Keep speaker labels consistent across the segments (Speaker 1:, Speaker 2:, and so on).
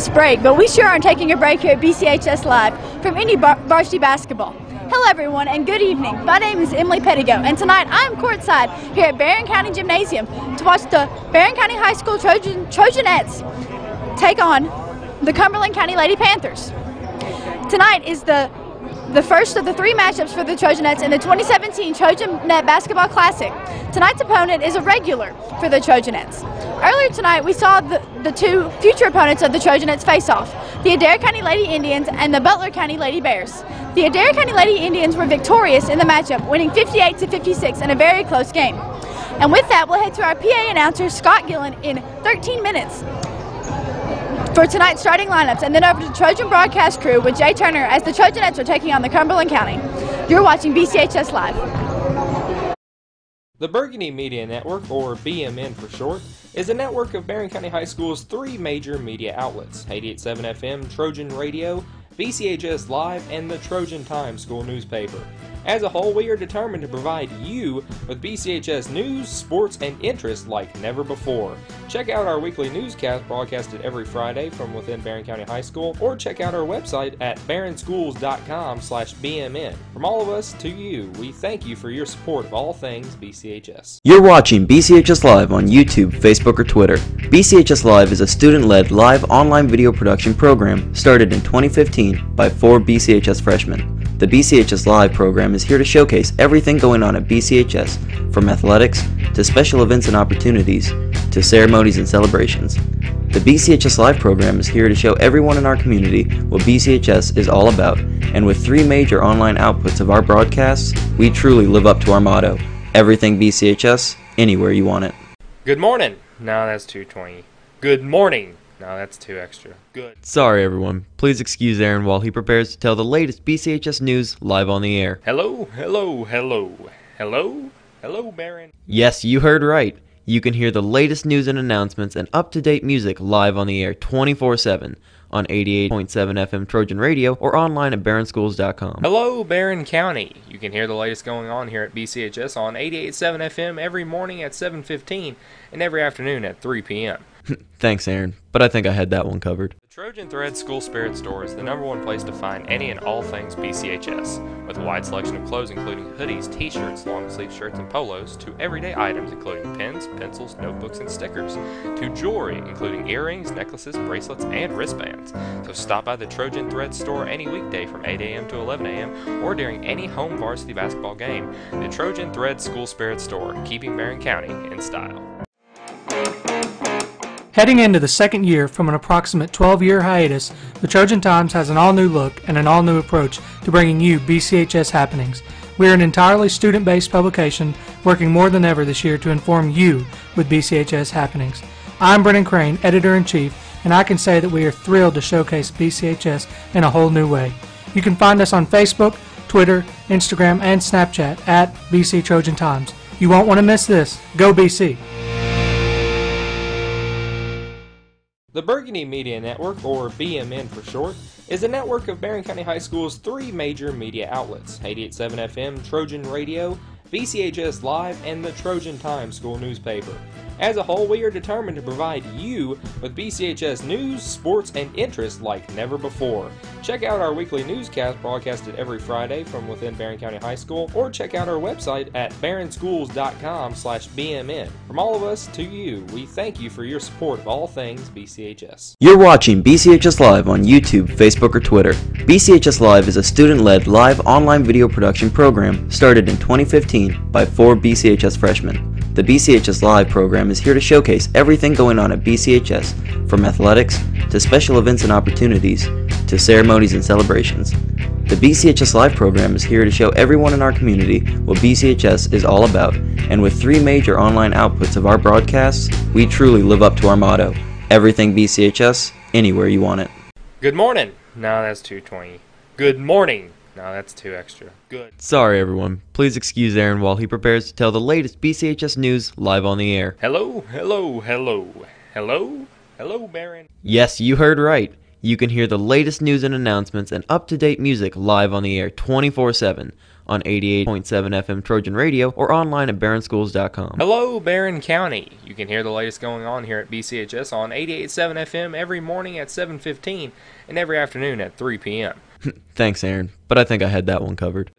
Speaker 1: Christmas break, but we sure aren't taking a break here at BCHS Live from any varsity basketball. Hello everyone and good evening. My name is Emily Pettigo and tonight I am courtside here at Barren County Gymnasium to watch the Barren County High School Trojanettes take on the Cumberland County Lady Panthers. Tonight is the first of the three matchups for the Trojanettes in the 2017 Trojanette Basketball Classic. Tonight's opponent is a regular for the Trojanettes. Earlier tonight, we saw the two future opponents of the Trojanettes face off, the Adair County Lady Indians and the Butler County Lady Bears. The Adair County Lady Indians were victorious in the matchup, winning 58-56 in a very close game. And with that, we'll head to our PA announcer, Scott Gillen, in 13 minutes for tonight's starting lineups, and then over to the Trojan broadcast crew with Jay Turner as the Trojanettes are taking on the Cumberland County. You're watching BCHS Live.
Speaker 2: The Burgundy Media Network, or BMN for short, is a network of Barren County High School's three major media outlets: 88.7 FM, Trojan Radio, BCHS Live, and the Trojan Times school newspaper. As a whole, we are determined to provide you with BCHS news, sports, and interest like never before. Check out our weekly newscast broadcasted every Friday from within Barren County High School, or check out our website at barrenschools.com/BMN. From all of us to you, we thank you for your support of all things BCHS.
Speaker 3: You're watching BCHS Live on YouTube, Facebook, or Twitter. BCHS Live is a student-led live online video production program started in 2015 by 4 BCHS freshmen. The BCHS Live program is here to showcase everything going on at BCHS, from athletics to special events and opportunities to ceremonies and celebrations. The BCHS Live program is here to show everyone in our community what BCHS is all about, and with 3 major online outputs of our broadcasts, we truly live up to our motto: everything BCHS, anywhere you want it.
Speaker 2: Good morning. No, that's 220. Good morning. No, that's 2 extra. Good.
Speaker 3: Sorry everyone, please excuse Aaron while he prepares to tell the latest BCHS news live on the air.
Speaker 2: Hello, hello, hello. Hello? Hello, Barren.
Speaker 3: Yes, you heard right. You can hear the latest news and announcements and up-to-date music live on the air 24/7 on 88.7 FM Trojan Radio or online at barrenschools.com.
Speaker 2: Hello, Barren County. You can hear the latest going on here at BCHS on 88.7 FM every morning at 7:15 and every afternoon at 3 p.m.
Speaker 3: Thanks, Aaron, but I think I had that one covered.
Speaker 2: The Trojan Thread School Spirit Store is the #1 place to find any and all things BCHS, with a wide selection of clothes including hoodies, t-shirts, long-sleeve shirts, and polos, to everyday items including pens, pencils, notebooks, and stickers, to jewelry including earrings, necklaces, bracelets, and wristbands. So stop by the Trojan Thread Store any weekday from 8 a.m. to 11 a.m. or during any home varsity basketball game. The Trojan Thread School Spirit Store, keeping Barren County in style.
Speaker 4: Heading into the second year from an approximate 12-year hiatus, the Trojan Times has an all-new look and an all-new approach to bringing you BCHS happenings. We are an entirely student-based publication working more than ever this year to inform you with BCHS happenings. I'm Brennan Crane, Editor-in-Chief, and I can say that we are thrilled to showcase BCHS in a whole new way. You can find us on Facebook, Twitter, Instagram, and Snapchat at BC Trojan Times. You won't want to miss this. Go BC!
Speaker 2: The Burgundy Media Network, or BMN for short, is a network of Barren County High School's 3 major media outlets: 88.7 FM, Trojan Radio, BCHS Live, and the Trojan Times school newspaper. As a whole, we are determined to provide you with BCHS news, sports, and interest like never before. Check out our weekly newscast broadcasted every Friday from within Barren County High School, or check out our website at barrenschools.com/BMN. From all of us to you, we thank you for your support of all things BCHS.
Speaker 3: You're watching BCHS Live on YouTube, Facebook, or Twitter. BCHS Live is a student-led live online video production program started in 2015 by 4 BCHS freshmen. The BCHS Live program is here to showcase everything going on at BCHS, from athletics to special events and opportunities to ceremonies and celebrations. The BCHS Live program is here to show everyone in our community what BCHS is all about, and with 3 major online outputs of our broadcasts, we truly live up to our motto: everything BCHS, anywhere you want it.
Speaker 2: Good morning. No, that's 220. Good morning. No, that's 2 extra. Good.
Speaker 3: Sorry everyone, please excuse Aaron while he prepares to tell the latest BCHS news live on the air.
Speaker 2: Hello, hello, hello. Hello? Hello, Barren.
Speaker 3: Yes, you heard right. You can hear the latest news and announcements and up-to-date music live on the air 24/7 on 88.7 FM Trojan Radio or online at barrenschools.com.
Speaker 2: Hello, Barren County. You can hear the latest going on here at BCHS on 88.7 FM every morning at 7:15 and every afternoon at 3 p.m.
Speaker 3: Thanks, Aaron, but I think I had that one covered.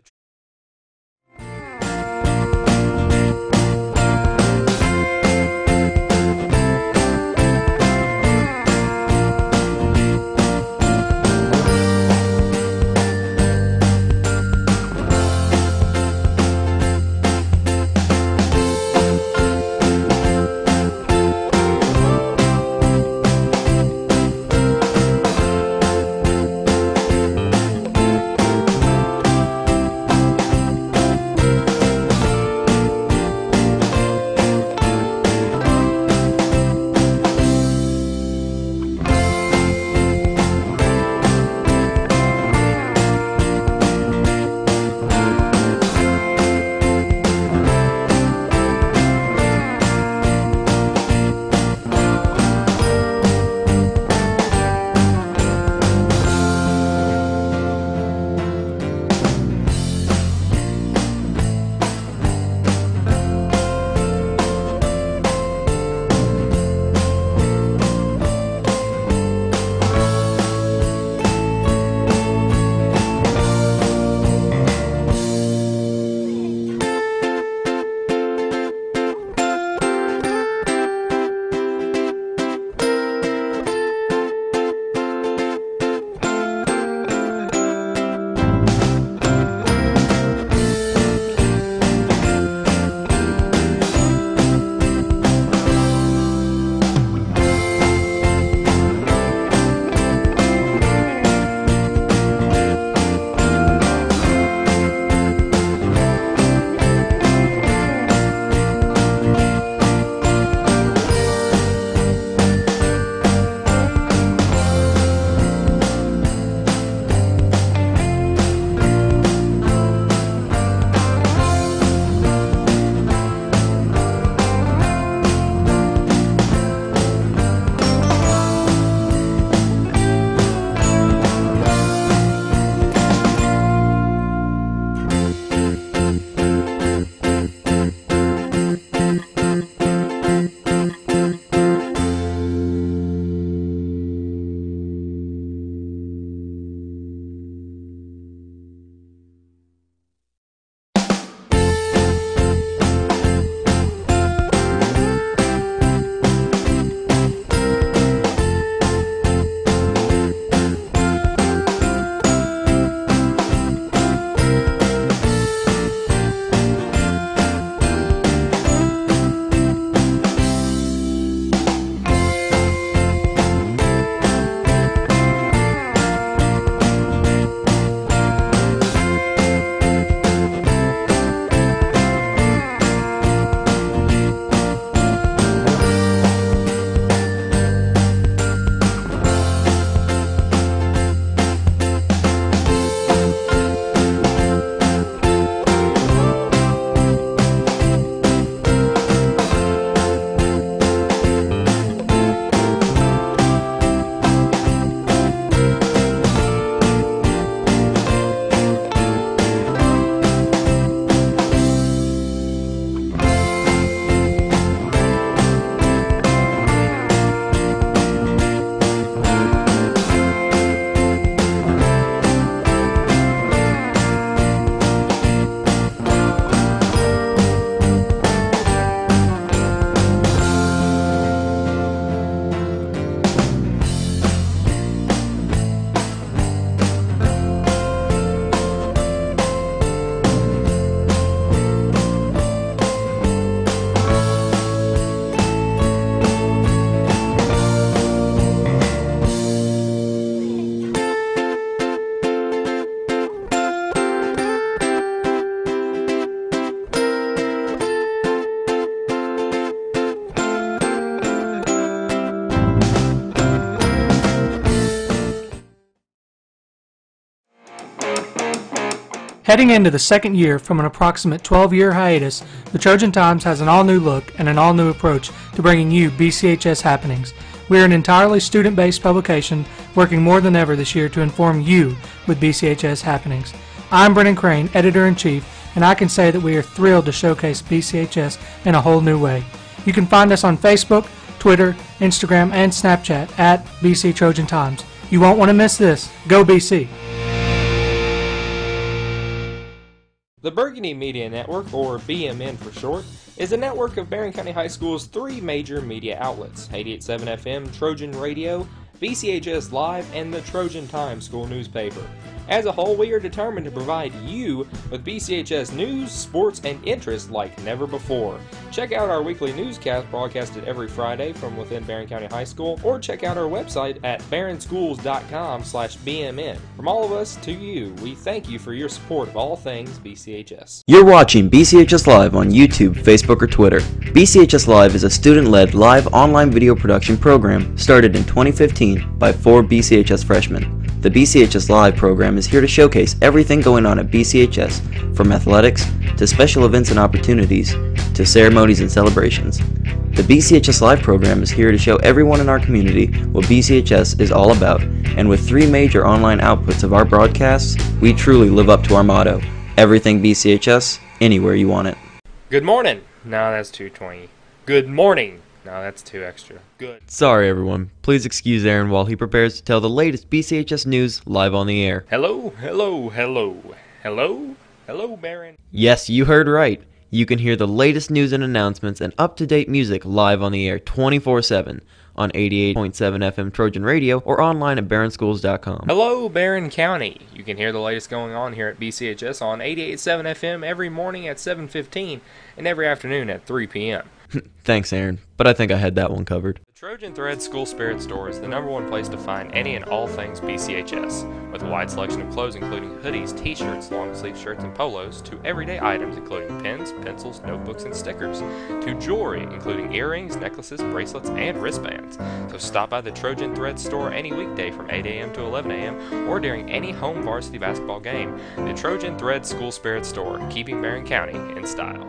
Speaker 4: Heading into the second year from an approximate 12-year hiatus, the Trojan Times has an all-new look and an all-new approach to bringing you BCHS happenings. We are an entirely student-based publication working more than ever this year to inform you with BCHS happenings. I'm Brennan Crane, Editor-in-Chief, and I can say that we are thrilled to showcase BCHS in a whole new way. You can find us on Facebook, Twitter, Instagram, and Snapchat at BC Trojan Times. You won't want to miss this. Go BC!
Speaker 2: The Burgundy Media Network, or BMN for short, is a network of Barren County High School's three major media outlets: 88.7 FM, Trojan Radio, BCHS Live, and the Trojan Times school newspaper. As a whole, we are determined to provide you with BCHS news, sports, and interest like never before. Check out our weekly newscast broadcasted every Friday from within Barren County High School, or check out our website at barrenschools.com/BMN. From all of us to you, we thank you for your support of all things BCHS.
Speaker 3: You're watching BCHS Live on YouTube, Facebook, or Twitter. BCHS Live is a student-led live online video production program started in 2015 by 4 BCHS freshmen. The BCHS Live program is here to showcase everything going on at BCHS, from athletics to special events and opportunities to ceremonies and celebrations. The BCHS Live program is here to show everyone in our community what BCHS is all about, and with 3 major online outputs of our broadcasts, we truly live up to our motto: everything BCHS, anywhere you want it.
Speaker 2: Good morning. No, that's 220. Good morning. No, that's 2 extra. Good.
Speaker 3: Sorry everyone, please excuse Aaron while he prepares to tell the latest BCHS news live on the air.
Speaker 2: Hello, hello, hello. Hello? Hello, Barren.
Speaker 3: Yes, you heard right. You can hear the latest news and announcements and up-to-date music live on the air 24/7 on 88.7 FM Trojan Radio or online at barrenschools.com.
Speaker 2: Hello, Barren County. You can hear the latest going on here at BCHS on 88.7 FM every morning at 7:15 and every afternoon at 3 p.m.
Speaker 3: Thanks, Aaron, but I think I had that one covered.
Speaker 2: The Trojan Thread School Spirit Store is the #1 place to find any and all things BCHS, with a wide selection of clothes including hoodies, t-shirts, long-sleeve shirts, and polos, to everyday items including pens, pencils, notebooks, and stickers, to jewelry including earrings, necklaces, bracelets, and wristbands. So stop by the Trojan Thread Store any weekday from 8 a.m. to 11 a.m. or during any home varsity basketball game. The Trojan Thread School Spirit Store, keeping Barren County in style.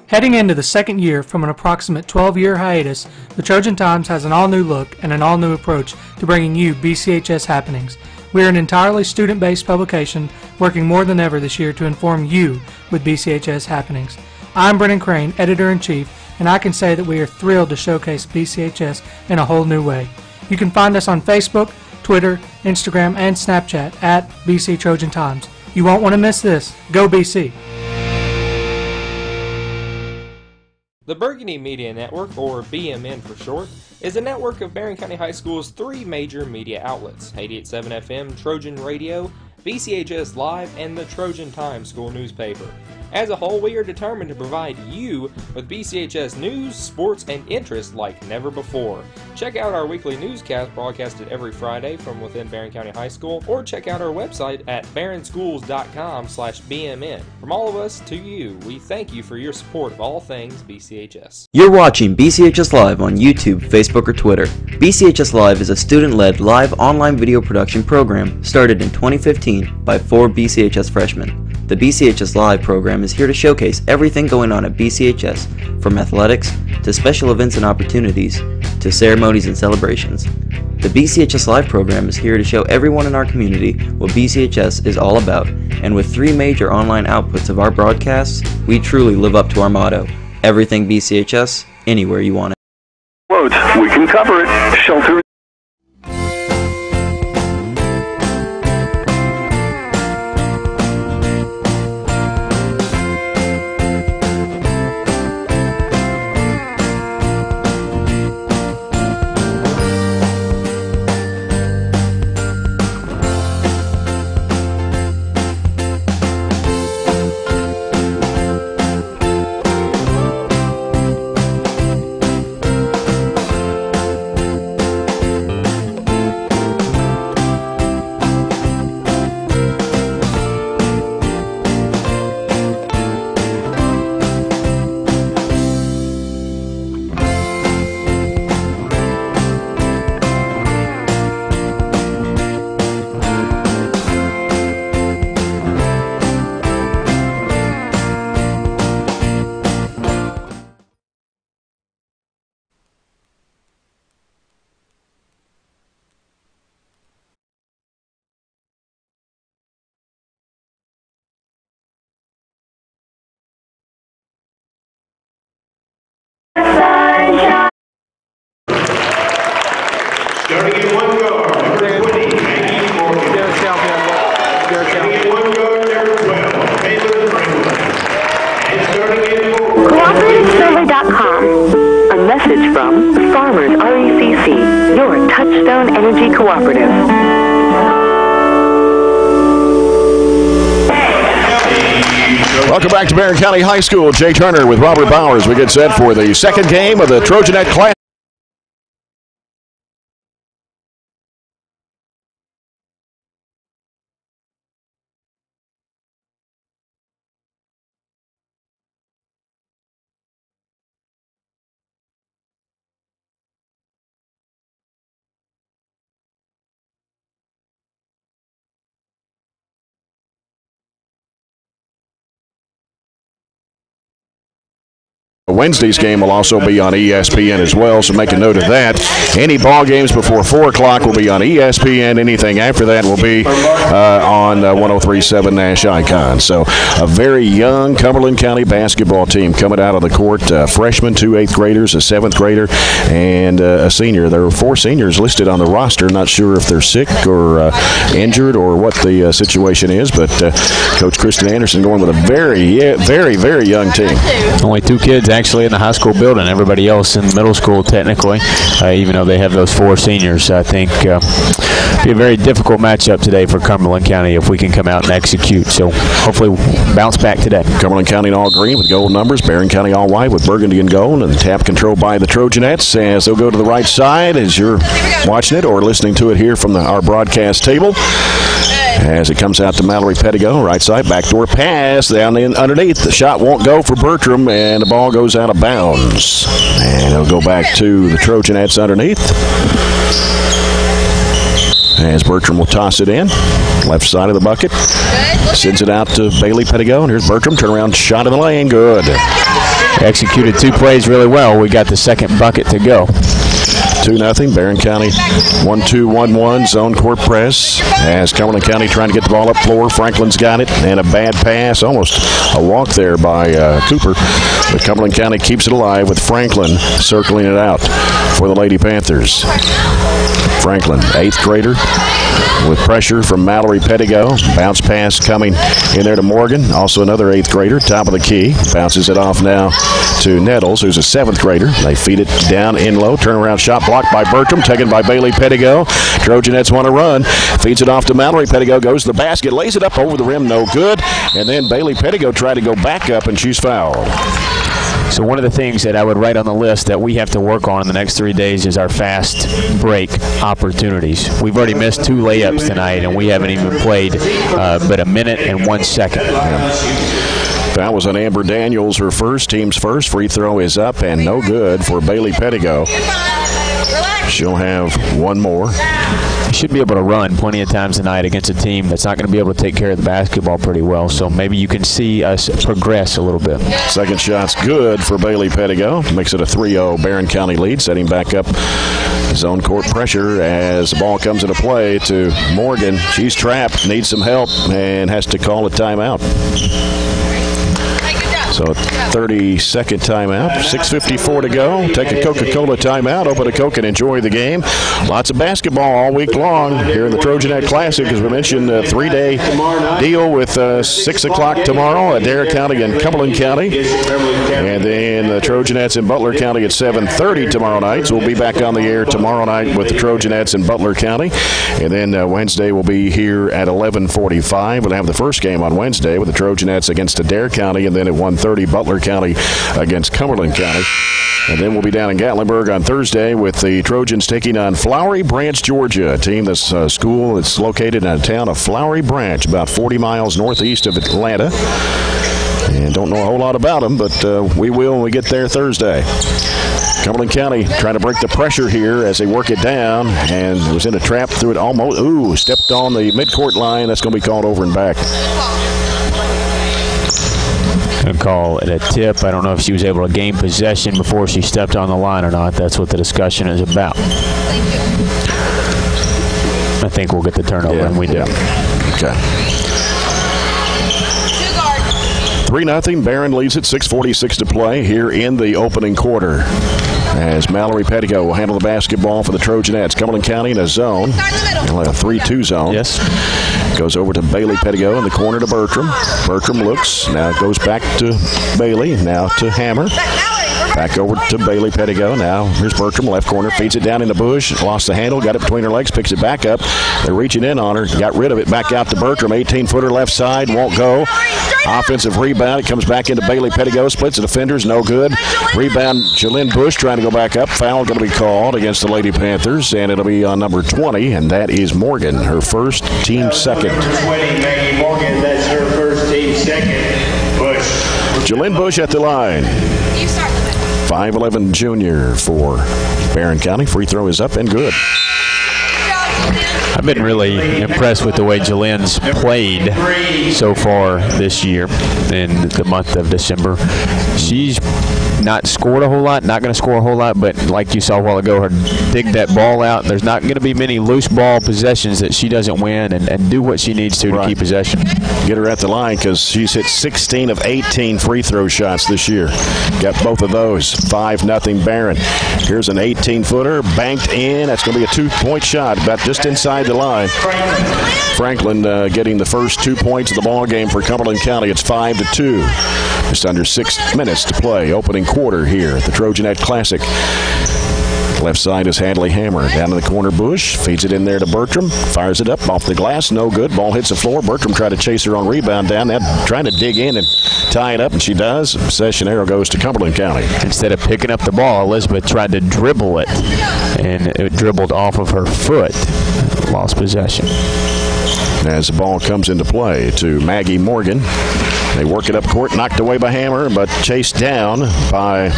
Speaker 4: Heading into the second year from an approximate 12-year hiatus, the Trojan Times has an all-new look and an all-new approach to bringing you BCHS happenings. We are an entirely student-based publication working more than ever this year to inform you with BCHS happenings. I'm Brennan Crane, Editor-in-Chief, and I can say that we are thrilled to showcase BCHS in a whole new way. You can find us on Facebook, Twitter, Instagram, and Snapchat at BC Trojan Times. You won't want to miss this. Go BC!
Speaker 2: The Burgundy Media Network, or BMN for short, is a network of Barren County High School's 3 major media outlets: 88.7 FM, Trojan Radio, BCHS Live, and the Trojan Times school newspaper. As a whole, we are determined to provide you with BCHS news, sports, and interest like never before. Check out our weekly newscast broadcasted every Friday from within Barren County High School, or check out our website at barrenschools.com/BMN. From all of us to you, we thank you for your support of all things BCHS.
Speaker 3: You're watching BCHS Live on YouTube, Facebook, or Twitter. BCHS Live is a student-led live online video production program started in 2015 by 4 BCHS freshmen. The BCHS Live program is here to showcase everything going on at BCHS, from athletics to special events and opportunities to ceremonies and celebrations. The BCHS Live program is here to show everyone in our community what BCHS is all about, and with 3 major online outputs of our broadcasts, we truly live up to our motto: everything BCHS, anywhere you want it.
Speaker 5: Quote, we can cover it. Shelter.
Speaker 6: Starting in one guard, number 20, Maggie Morgan. Starting in one guard, number 12, Taylor Franklin. And starting in four.
Speaker 7: CooperativeServer.com. A message from Farmers RECC, your Touchstone Energy Cooperative.
Speaker 8: Welcome back to Barren County High School. Jay Turner with Robert Bowers. We get set for the second game of the Trojanette Classic. Wednesday's game will also be on ESPN as well, so make a note of that. Any ball games before 4 o'clock will be on ESPN. Anything after that will be on 103.7 Nash Icon. So a very young Cumberland County basketball team coming out of the court. Freshmen, 2 8th graders, a 7th grader, and a senior. There are 4 seniors listed on the roster. Not sure if they're sick or injured or what the situation is, but Coach Kristen Anderson going with a very young team.
Speaker 9: Only 2 kids actually in the high school building. Everybody else in middle school technically, even though they have those 4 seniors. I think be a very difficult matchup today for Cumberland County if we can come out and execute. So hopefully bounce back today.
Speaker 8: Cumberland County in all green with gold numbers. Barren County all white with burgundy and gold. And tap controlled by the Trojanettes as they'll go to the right side as you're watching it or listening to it here from our broadcast table. As it comes out to Mallory Pettigo, right side, backdoor pass down in underneath. The shot won't go for Bertram, and the ball goes out of bounds. And it'll go back to the Trojanettes underneath. As Bertram will toss it in, left side of the bucket. Sends it out to Bailey Pettigo, and here's Bertram, turnaround shot in the lane, good.
Speaker 9: Executed 2 plays really well. We got the second bucket to go.
Speaker 8: 2-0, Barren County 1-2-1-1 zone court press as Cumberland County trying to get the ball up floor. Franklin's got it, and a bad pass, almost a walk there by Cooper. But Cumberland County keeps it alive with Franklin circling it out for the Lady Panthers. Franklin, 8th grader, with pressure from Mallory Pettigo. Bounce pass coming in there to Morgan, also another 8th grader, top of the key. Bounces it off now to Nettles, who's a 7th grader. They feed it down in low. Turnaround shot blocked by Bertram, taken by Bailey Pettigo. Trojanettes want to run. Feeds it off to Mallory Pettigo, goes to the basket, lays it up over the rim, no good. And then Bailey Pettigo tried to go back up, and she's fouled.
Speaker 9: So one of the things that I would write on the list that we have to work on in the next 3 days is our fast break opportunities. We've already missed 2 layups tonight, and we haven't even played but a minute and 1 second.
Speaker 8: That was on Amber Daniels, her first, team's first. Free throw is up and no good for Bailey Pettigo. She'll have 1 more.
Speaker 9: Should be able to run plenty of times tonight against a team that's not going to be able to take care of the basketball pretty well. So maybe you can see us progress a little bit.
Speaker 8: Second shot's good for Bailey Pettigo. Makes it a 3-0 Barren County lead, setting back up zone court pressure as the ball comes into play to Morgan. She's trapped, needs some help, and has to call a timeout. So 30-second timeout, 6:54 to go. Take a Coca-Cola timeout, open a Coke and enjoy the game. Lots of basketball all week long here in the Trojanette Classic. As we mentioned, a 3-day deal with 6 o'clock tomorrow at Adair County and Cumberland County. And then the Trojanettes in Butler County at 7:30 tomorrow night. So we'll be back on the air tomorrow night with the Trojanettes in Butler County. And then Wednesday we'll be here at 11:45. We'll have the first game on Wednesday with the Trojanettes against Adair County, and then at 1:30 Butler County against Cumberland County. And then we'll be down in Gatlinburg on Thursday with the Trojans taking on Flowery Branch, Georgia, a team that's school that's located in a town of Flowery Branch, about 40 miles northeast of Atlanta. And don't know a whole lot about them, but we will when we get there Thursday. Cumberland County trying to break the pressure here as they work it down, and was in a trap, threw it almost, stepped on the midcourt line. That's going to be called over and back.
Speaker 9: Going to call it a tip. I don't know if she was able to gain possession before she stepped on the line or not. That's what the discussion is about. I think we'll get the turnover, and we do.
Speaker 8: Okay. 3-0. Barren leads it, 6:46 to play here in the opening quarter. As Mallory Pettigo will handle the basketball for the Trojanettes. Cumberland County in a zone. They'll have a 3-2 zone.
Speaker 9: Yes.
Speaker 8: Goes over to Bailey Pettigo in the corner to Bertram. Bertram looks. Now goes back to Bailey. Now to Hammer. Back over to Bailey Pettigo. Now here's Bertram, left corner. Feeds it down in the bush. Lost the handle. Got it between her legs. Picks it back up. They're reaching in on her. Got rid of it. Back out to Bertram. 18-footer left side. Won't go. Offensive rebound. It comes back into Bailey Pettigo. Splits the defenders. No good. Rebound. Jalynn Bush trying to go back up. Foul going to be called against the Lady Panthers. And it'll be on number 20. And that is Morgan. Her first, team second.
Speaker 6: Number 20, Maggie Morgan. That's her first, team second. Bush.
Speaker 8: Jalynn Bush at the line. 5'11" junior for Barren County. Free throw is up and good.
Speaker 9: I've been really impressed with the way Jalynn's played so far this year in the month of December. She's not scored a whole lot, not going to score a whole lot, but like you saw a while ago, her dig that ball out. There's not going to be many loose ball possessions that she doesn't win and do what she needs to keep possession.
Speaker 8: Get her at the line because she's hit 16 of 18 free throw shots this year. Got both of those. 5-0 Barren. Here's an 18-footer banked in. That's going to be a 2-point shot, about just inside the line. Franklin getting the first 2 points of the ball game for Cumberland County. It's 5-2. Just under 6 minutes to play. Opening quarter here at the Trojanette Classic. Left side is Hadley Hammer. Down in the corner, Bush. Feeds it in there to Bertram. Fires it up off the glass. No good. Ball hits the floor. Bertram tried to chase her on rebound down. Trying to dig in and tie it up, and she does. Possession arrow goes to Cumberland County.
Speaker 9: Instead of picking up the ball, Elizabeth tried to dribble it, and it dribbled off of her foot. Lost possession.
Speaker 8: As the ball comes into play to Maggie Morgan. They work it up court, knocked away by Hammer, but chased down by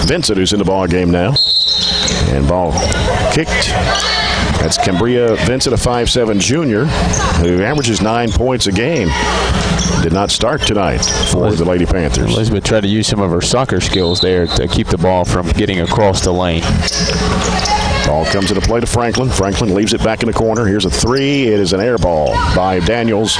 Speaker 8: Vincent, who's in the ball game now. And ball kicked. That's Cambria Vincent, a 5'7" junior, who averages 9 points a game. Did not start tonight for the Lady Panthers.
Speaker 9: Elizabeth tried to use some of her soccer skills there to keep the ball from getting across the lane.
Speaker 8: Ball comes into play to Franklin. Franklin leaves it back in the corner. Here's a three. It is an air ball by Daniels.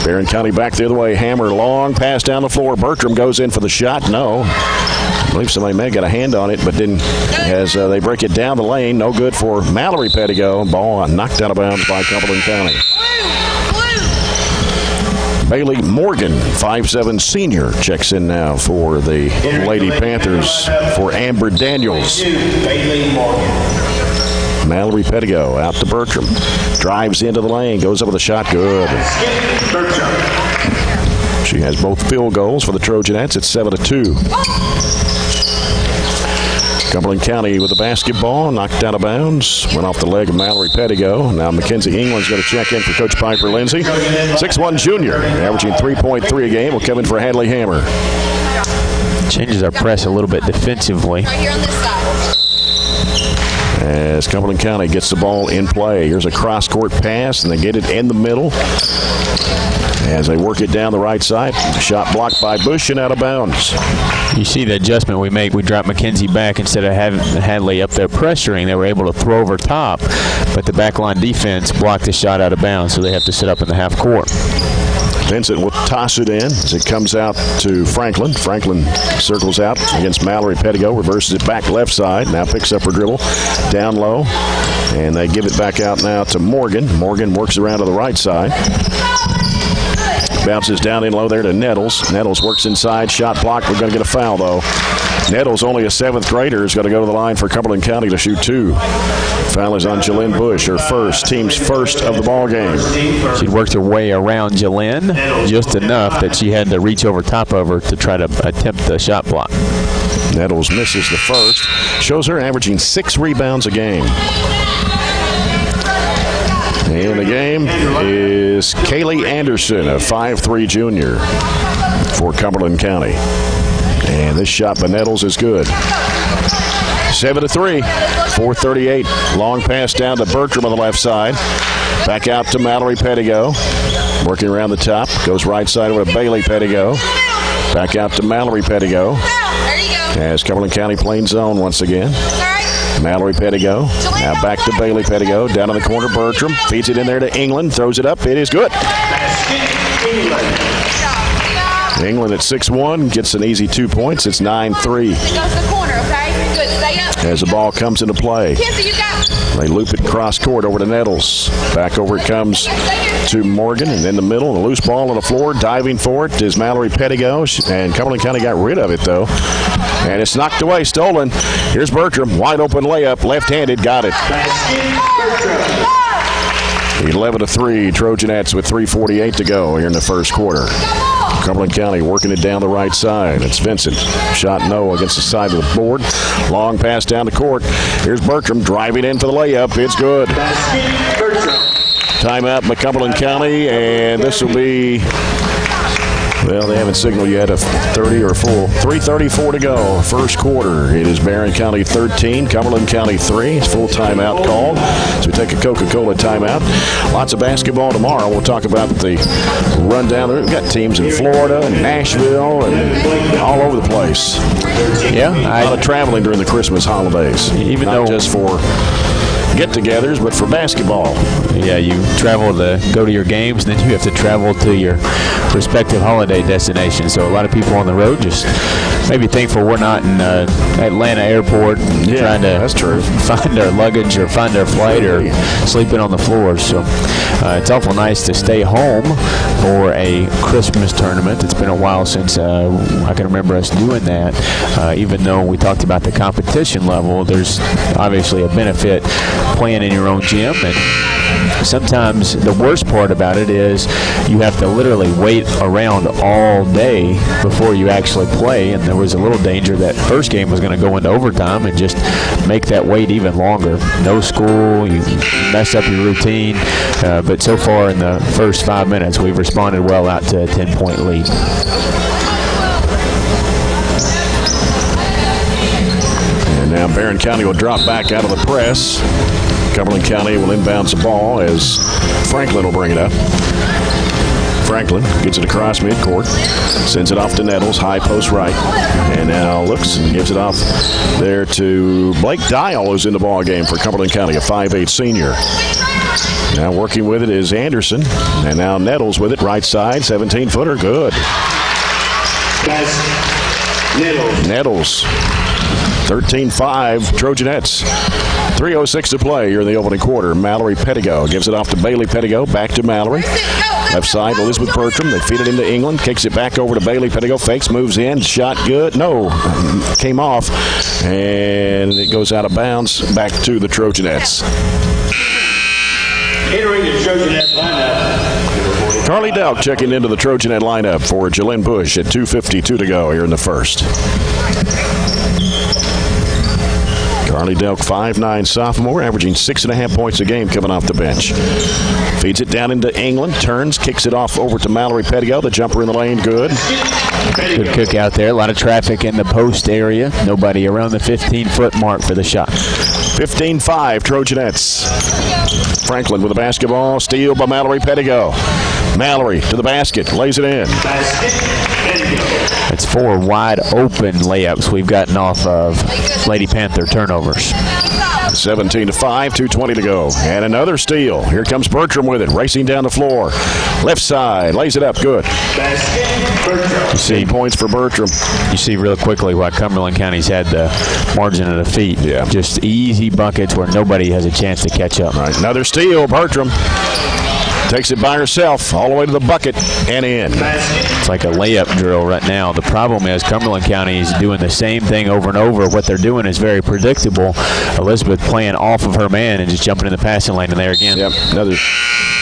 Speaker 8: Barren County back the other way. Hammer, long pass down the floor. Bertram goes in for the shot. No. I believe somebody may have got a hand on it, but didn't. As they break it down the lane, no good for Mallory Pettigo. Ball knocked out of bounds by Cumberland County. Bailey Morgan, 5'7" senior, checks in now for the Lady Panthers for Amber Daniels.
Speaker 6: Bailey Morgan.
Speaker 8: Mallory Pettigo out to Bertram. Drives into the lane, goes up with a shot. Good. She has both field goals for the Trojanettes. It's 7-2. Cumberland County with the basketball, knocked out of bounds, went off the leg of Mallory Pettigo. Now Mackenzie England's going to check in for Coach Piper Lindsay. 6'1" junior, averaging 3.3 a game, will come in for Hadley Hammer.
Speaker 9: Changes our press a little bit defensively.
Speaker 1: Right here on this side.
Speaker 8: As Cumberland County gets the ball in play. Here's a cross-court pass, and they get it in the middle. As they work it down the right side, shot blocked by Bush and out of bounds.
Speaker 9: You see the adjustment we make. We drop Mackenzie back instead of having Hadley up there pressuring. They were able to throw over top, but the backline defense blocked the shot out of bounds, so they have to sit up in the half court.
Speaker 8: Vincent will toss it in as it comes out to Franklin. Franklin circles out against Mallory Pettigo, reverses it back left side, now picks up her dribble down low, and they give it back out now to Morgan. Morgan works around to the right side. Bounces down in low there to Nettles. Nettles works inside, shot blocked. We're going to get a foul, though. Nettles, only a 7th grader, is going to go to the line for Cumberland County to shoot 2. Foul is on Jalynn Bush, her team's first of the ball game.
Speaker 9: She worked her way around Jalynn just enough that she had to reach over top of her to try to attempt the shot block.
Speaker 8: Nettles misses the first. Shows her averaging 6 rebounds a game. And the game is Kaylee Anderson, a 5'3" junior for Cumberland County. And this shot by Nettles is good. 7-3, 4:38. Long pass down to Bertram on the left side. Back out to Mallory Pettigo. Working around the top. Goes right side over to Bailey Pettigo. Back out to Mallory Pettigo. As Cumberland County playing zone once again. Mallory Pettigo. Now back to Bailey Pettigo. Down in the corner, Bertram. Feeds it in there to England. Throws it up. It is good. England at 6-1 gets an easy 2 points. It's 9-3. As the ball comes into play, they loop it cross court over to Nettles. Back over it comes to Morgan, and in the middle, a loose ball on the floor. Diving for it is Mallory Pettigo, and Cumberland County got rid of it, though. And it's knocked away, stolen. Here's Bertram, wide open layup, left-handed, got it. 11-3, Trojanettes with 3:48 to go here in the first quarter. Cumberland County working it down the right side. It's Vincent. Shot no against the side of the board. Long pass down the court. Here's Bertram driving in for the layup. It's good. Timeout by Cumberland County, and this will be, well, they haven't signaled yet if 30 or full. 3:34 to go, first quarter. It is Barren County 13, Cumberland County 3. It's full timeout called. So we take a Coca-Cola timeout. Lots of basketball tomorrow. We'll talk about the rundown. We've got teams in Florida and Nashville and all over the place.
Speaker 9: Yeah.
Speaker 8: A lot of traveling during the Christmas holidays.
Speaker 9: Even
Speaker 8: not
Speaker 9: though
Speaker 8: just for get-togethers, but for basketball.
Speaker 9: Yeah, you travel to go to your games, and then you have to travel to your respective holiday destinations. So a lot of people on the road just maybe thankful we're not in Atlanta airport trying to
Speaker 8: that's true.
Speaker 9: find our luggage or find our flight or sleeping on the floor. So it's awful nice to stay home for a Christmas tournament. It's been a while since I can remember us doing that. Even though we talked about the competition level, there's obviously a benefit playing in your own gym, and sometimes the worst part about it is you have to literally wait around all day before you actually play, and there was a little danger that first game was going to go into overtime and just make that wait even longer. No school, you mess up your routine, but so far in the first 5 minutes we've responded well out to a 10-point lead.
Speaker 8: Now Barren County will drop back out of the press. Cumberland County will inbounds the ball as Franklin will bring it up. Franklin gets it across midcourt, sends it off to Nettles, high post right, and now looks and gives it off there to Blake Dial, who's in the ball game for Cumberland County, a 5'8 senior. Now working with it is Anderson, and now Nettles with it, right side, 17-footer, good. Nettles. 13-5, Trojanettes. 3:06 to play here in the opening quarter. Mallory Pettigo gives it off to Bailey Pettigo. Back to Mallory. Left side, Elizabeth Bertram. They feed it into England. Kicks it back over to Bailey Pettigo. Fakes, moves in. Shot good. No. Came off. And it goes out of bounds. Back to the Trojanettes.
Speaker 6: Entering the Trojanette lineup.
Speaker 8: Carly Delk checking into the Trojanette lineup for Jalen Bush at 2:52 to go here in the first. Carly Delk, 5'9 sophomore, averaging 6.5 points a game coming off the bench. Feeds it down into England, turns, kicks it off over to Mallory Pettigo. The jumper in the lane, good.
Speaker 9: Good cook out there. A lot of traffic in the post area. Nobody around the 15-foot mark for the shot.
Speaker 8: 15-5, Trojanettes. Franklin with the basketball. Steal by Mallory Pettigo. Mallory to the basket, lays it in.
Speaker 9: It's 4 wide open layups we've gotten off of Lady Panther turnovers.
Speaker 8: 17-5, 2:20 to go. And another steal. Here comes Bertram with it, racing down the floor. Left side, lays it up, good.
Speaker 9: You see
Speaker 8: 8 points for Bertram.
Speaker 9: You see real quickly why Cumberland County's had the margin of defeat.
Speaker 8: Yeah.
Speaker 9: Just easy buckets where nobody has a chance to catch up.
Speaker 8: Right, another steal, Bertram. Takes it by herself all the way to the bucket and in.
Speaker 9: It's like a layup drill right now. The problem is Cumberland County is doing the same thing over and over. What they're doing is very predictable. Elizabeth playing off of her man and just jumping in the passing lane, and there again.
Speaker 8: Yep, another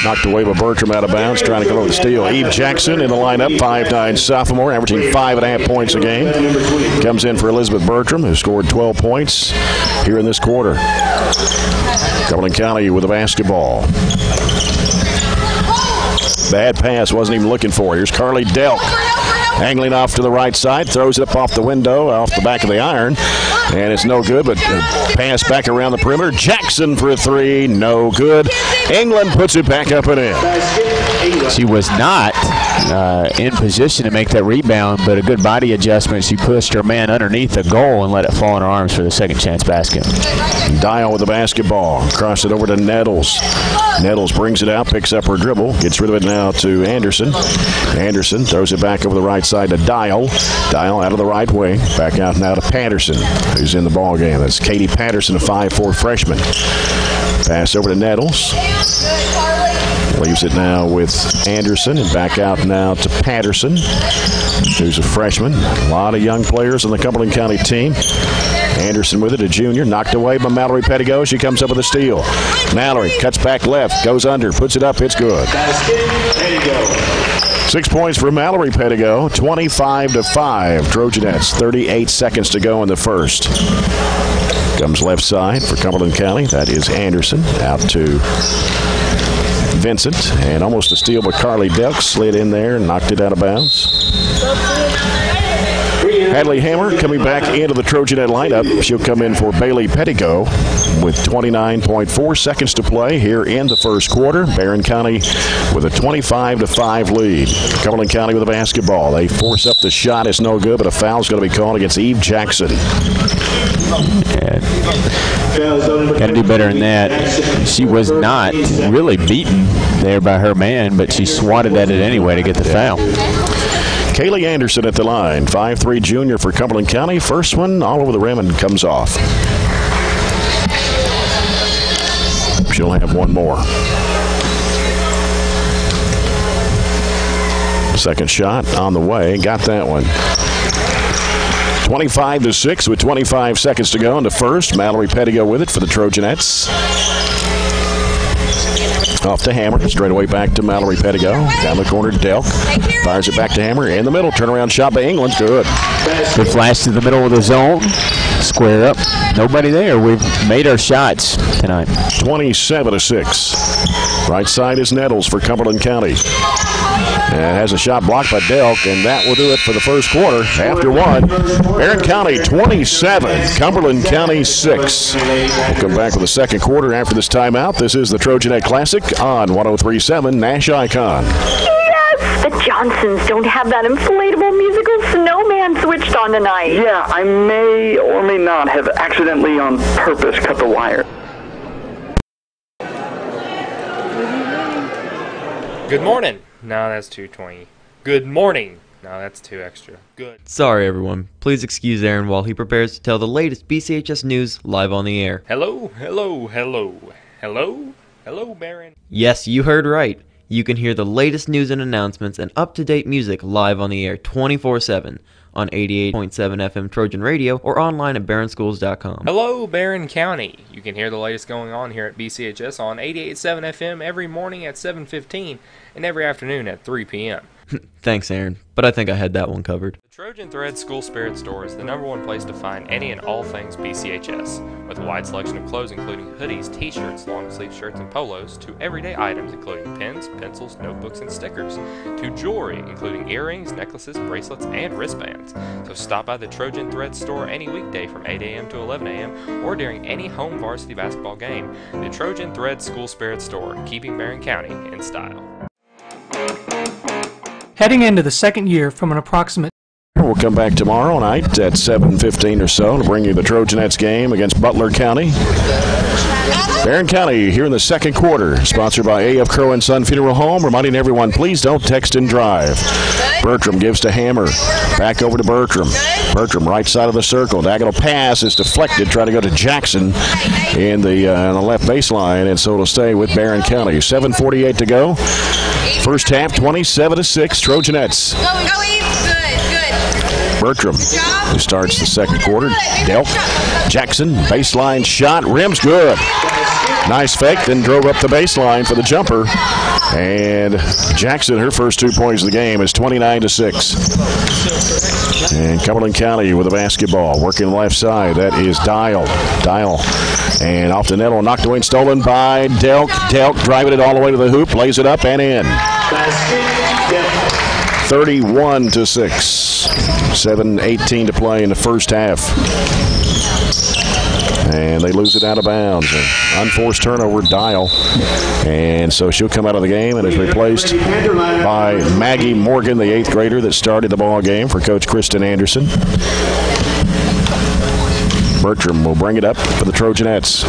Speaker 8: knocked away by Bertram out of bounds, trying to come over the steal. Eve Jackson in the lineup, 5'9 sophomore, averaging 5.5 points a game. Comes in for Elizabeth Bertram, who scored 12 points here in this quarter. Cumberland County with the basketball. Bad pass, wasn't even looking for. Here's Carly Delk. Angling off to the right side, throws it up off the window, off the back of the iron, and it's no good, but pass back around the perimeter. Jackson for a 3, no good. England puts it back up and in.
Speaker 9: She was not in position to make that rebound, but a good body adjustment. She pushed her man underneath the goal and let it fall in her arms for the second chance basket.
Speaker 8: Dial with the basketball. Cross it over to Nettles. Nettles brings it out, picks up her dribble, gets rid of it now to Anderson. Anderson throws it back over the right side to Dial. Dial out of the right wing. Back out now to Patterson, who's in the ball game. That's Katie Patterson, a 5'4" freshman. Pass over to Nettles. Leaves it now with Anderson, and back out now to Patterson, who's a freshman. A lot of young players on the Cumberland County team. Anderson with it, a junior, knocked away by Mallory Pettigo. She comes up with a steal. Mallory cuts back left, goes under, puts it up, it's good. 6 points for Mallory Pettigo, 25-5. Trojanettes, 38 seconds to go in the first. Comes left side for Cumberland County. That is Anderson out to Vincent, and almost a steal, but Carly Delk slid in there and knocked it out of bounds. Hadley Hammer coming back into the Trojanette lineup. She'll come in for Bailey Pettigo with 29.4 seconds to play here in the first quarter. Barren County with a 25-5 lead. Cumberland County with the basketball. They force up the shot. It's no good, but a foul's going to be called against Eve Jackson.
Speaker 9: Got to do better than that. She was not really beaten there by her man, but she swatted at it anyway to get the foul.
Speaker 8: Kaylee Anderson at the line, 5'3" junior for Cumberland County. First one all over the rim and comes off. She'll have one more. Second shot on the way. Got that one. 25-6 with 25 seconds to go in the first. Mallory Pettigo with it for the Trojanettes. Off to Hammer, straight away back to Mallory Pettigo. Down the corner, Delk fires it back to Hammer. In the middle, turnaround shot by England's good.
Speaker 9: Good flash to the middle of the zone. Square up. Nobody there. We've made our shots tonight.
Speaker 8: 27-6. Right side is Nettles for Cumberland County. And has a shot blocked by Delk, and that will do it for the first quarter. After one, Barren County 27, Cumberland County 6. We'll come back with the second quarter after this timeout. This is the Trojanette Classic on 103.7 Nash Icon.
Speaker 7: Yes! The Johnsons don't have that inflatable musical snowman switched on tonight.
Speaker 5: Yeah, I may or may not have accidentally on purpose cut the wire.
Speaker 2: Good morning. No, that's 220. Good morning. No, that's 2 extra. Good.
Speaker 3: Sorry everyone, please excuse Aaron while he prepares to tell the latest BCHS news live on the air.
Speaker 2: Hello, hello, hello. Hello? Hello, Barren.
Speaker 3: Yes, you heard right. You can hear the latest news and announcements and up-to-date music live on the air 24/7 on 88.7 FM Trojan Radio or online at barrenschools.com.
Speaker 2: Hello, Barren County. You can hear the latest going on here at BCHS on 88.7 FM every morning at 7:15 and every afternoon at 3 p.m.
Speaker 3: Thanks, Aaron, but I think I had that one covered.
Speaker 2: The Trojan Thread School Spirit Store is the #1 place to find any and all things BCHS, with a wide selection of clothes including hoodies, t-shirts, long-sleeve shirts, and polos, to everyday items including pens, pencils, notebooks, and stickers, to jewelry including earrings, necklaces, bracelets, and wristbands. So stop by the Trojan Thread Store any weekday from 8 a.m. to 11 a.m. or during any home varsity basketball game. The Trojan Thread School Spirit Store, keeping Barren County in style.
Speaker 4: Heading into the second year from an approximate...
Speaker 8: We'll come back tomorrow night at 7:15 or so to bring you the Trojanettes game against Butler County. Barren County here in the second quarter, sponsored by A.F. Crow & Son Funeral Home, reminding everyone, please don't text and drive. Bertram gives to Hammer. Back over to Bertram. Bertram, right side of the circle. Diagonal pass is deflected, trying to go to Jackson in the on the left baseline, and so it'll stay with Barren County. 7:48 to go. First half, 27-6, Trojanettes.
Speaker 10: Go, Eve. Good.
Speaker 8: Bertram, who starts the second quarter. Delk, Jackson, baseline shot, rim's good. Nice fake, then drove up the baseline for the jumper. And Jackson, her first 2 points of the game, is 29-6. And Cumberland County with the basketball, working left side. That is Dial. And off the nettle, knocked away and stolen by Delk. Delk driving it all the way to the hoop, lays it up and in. 31-6. 7:18 to play in the first half. And they lose it out of bounds. An unforced turnover, Dial. And so she'll come out of the game and is replaced by Maggie Morgan, the 8th grader that started the ball game for Coach Kristen Anderson. Bertram will bring it up for the Trojanettes.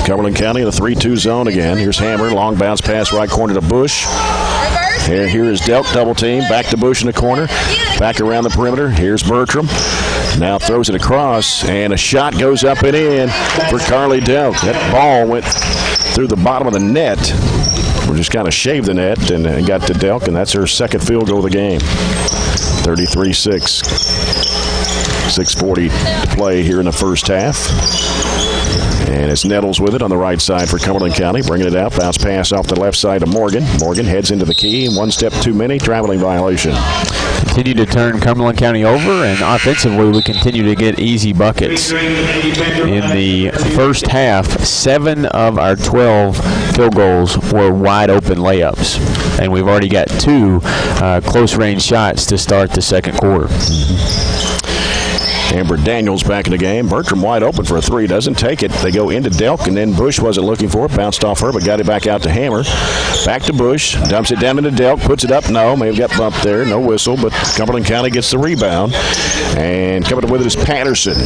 Speaker 8: Cumberland County in the 3-2 zone again. Here's Hammer, long bounce pass right corner to Bush. Here is Delk, double team, back to Bush in the corner, back around the perimeter. Here's Bertram. Now throws it across, and a shot goes up and in for Carly Delk. That ball went through the bottom of the net. We just kind of shaved the net and got to Delk, and that's her second field goal of the game. 33-6. 6:40 to play here in the first half. And it's Nettles with it on the right side for Cumberland County, bringing it out. Bounce pass off the left side to Morgan. Morgan heads into the key. One step too many. Traveling violation.
Speaker 9: Continue to turn Cumberland County over, and offensively we continue to get easy buckets. In the first half, 7 of our 12 field goals were wide open layups, and we've already got 2 close-range shots to start the second quarter.
Speaker 8: Amber Daniels back in the game. Bertram wide open for a 3. Doesn't take it. They go into Delk, and then Bush wasn't looking for it. Bounced off her, but got it back out to Hammer. Back to Bush. Dumps it down into Delk. Puts it up. No, may have got bumped there. No whistle, but Cumberland County gets the rebound. And coming with it is Patterson.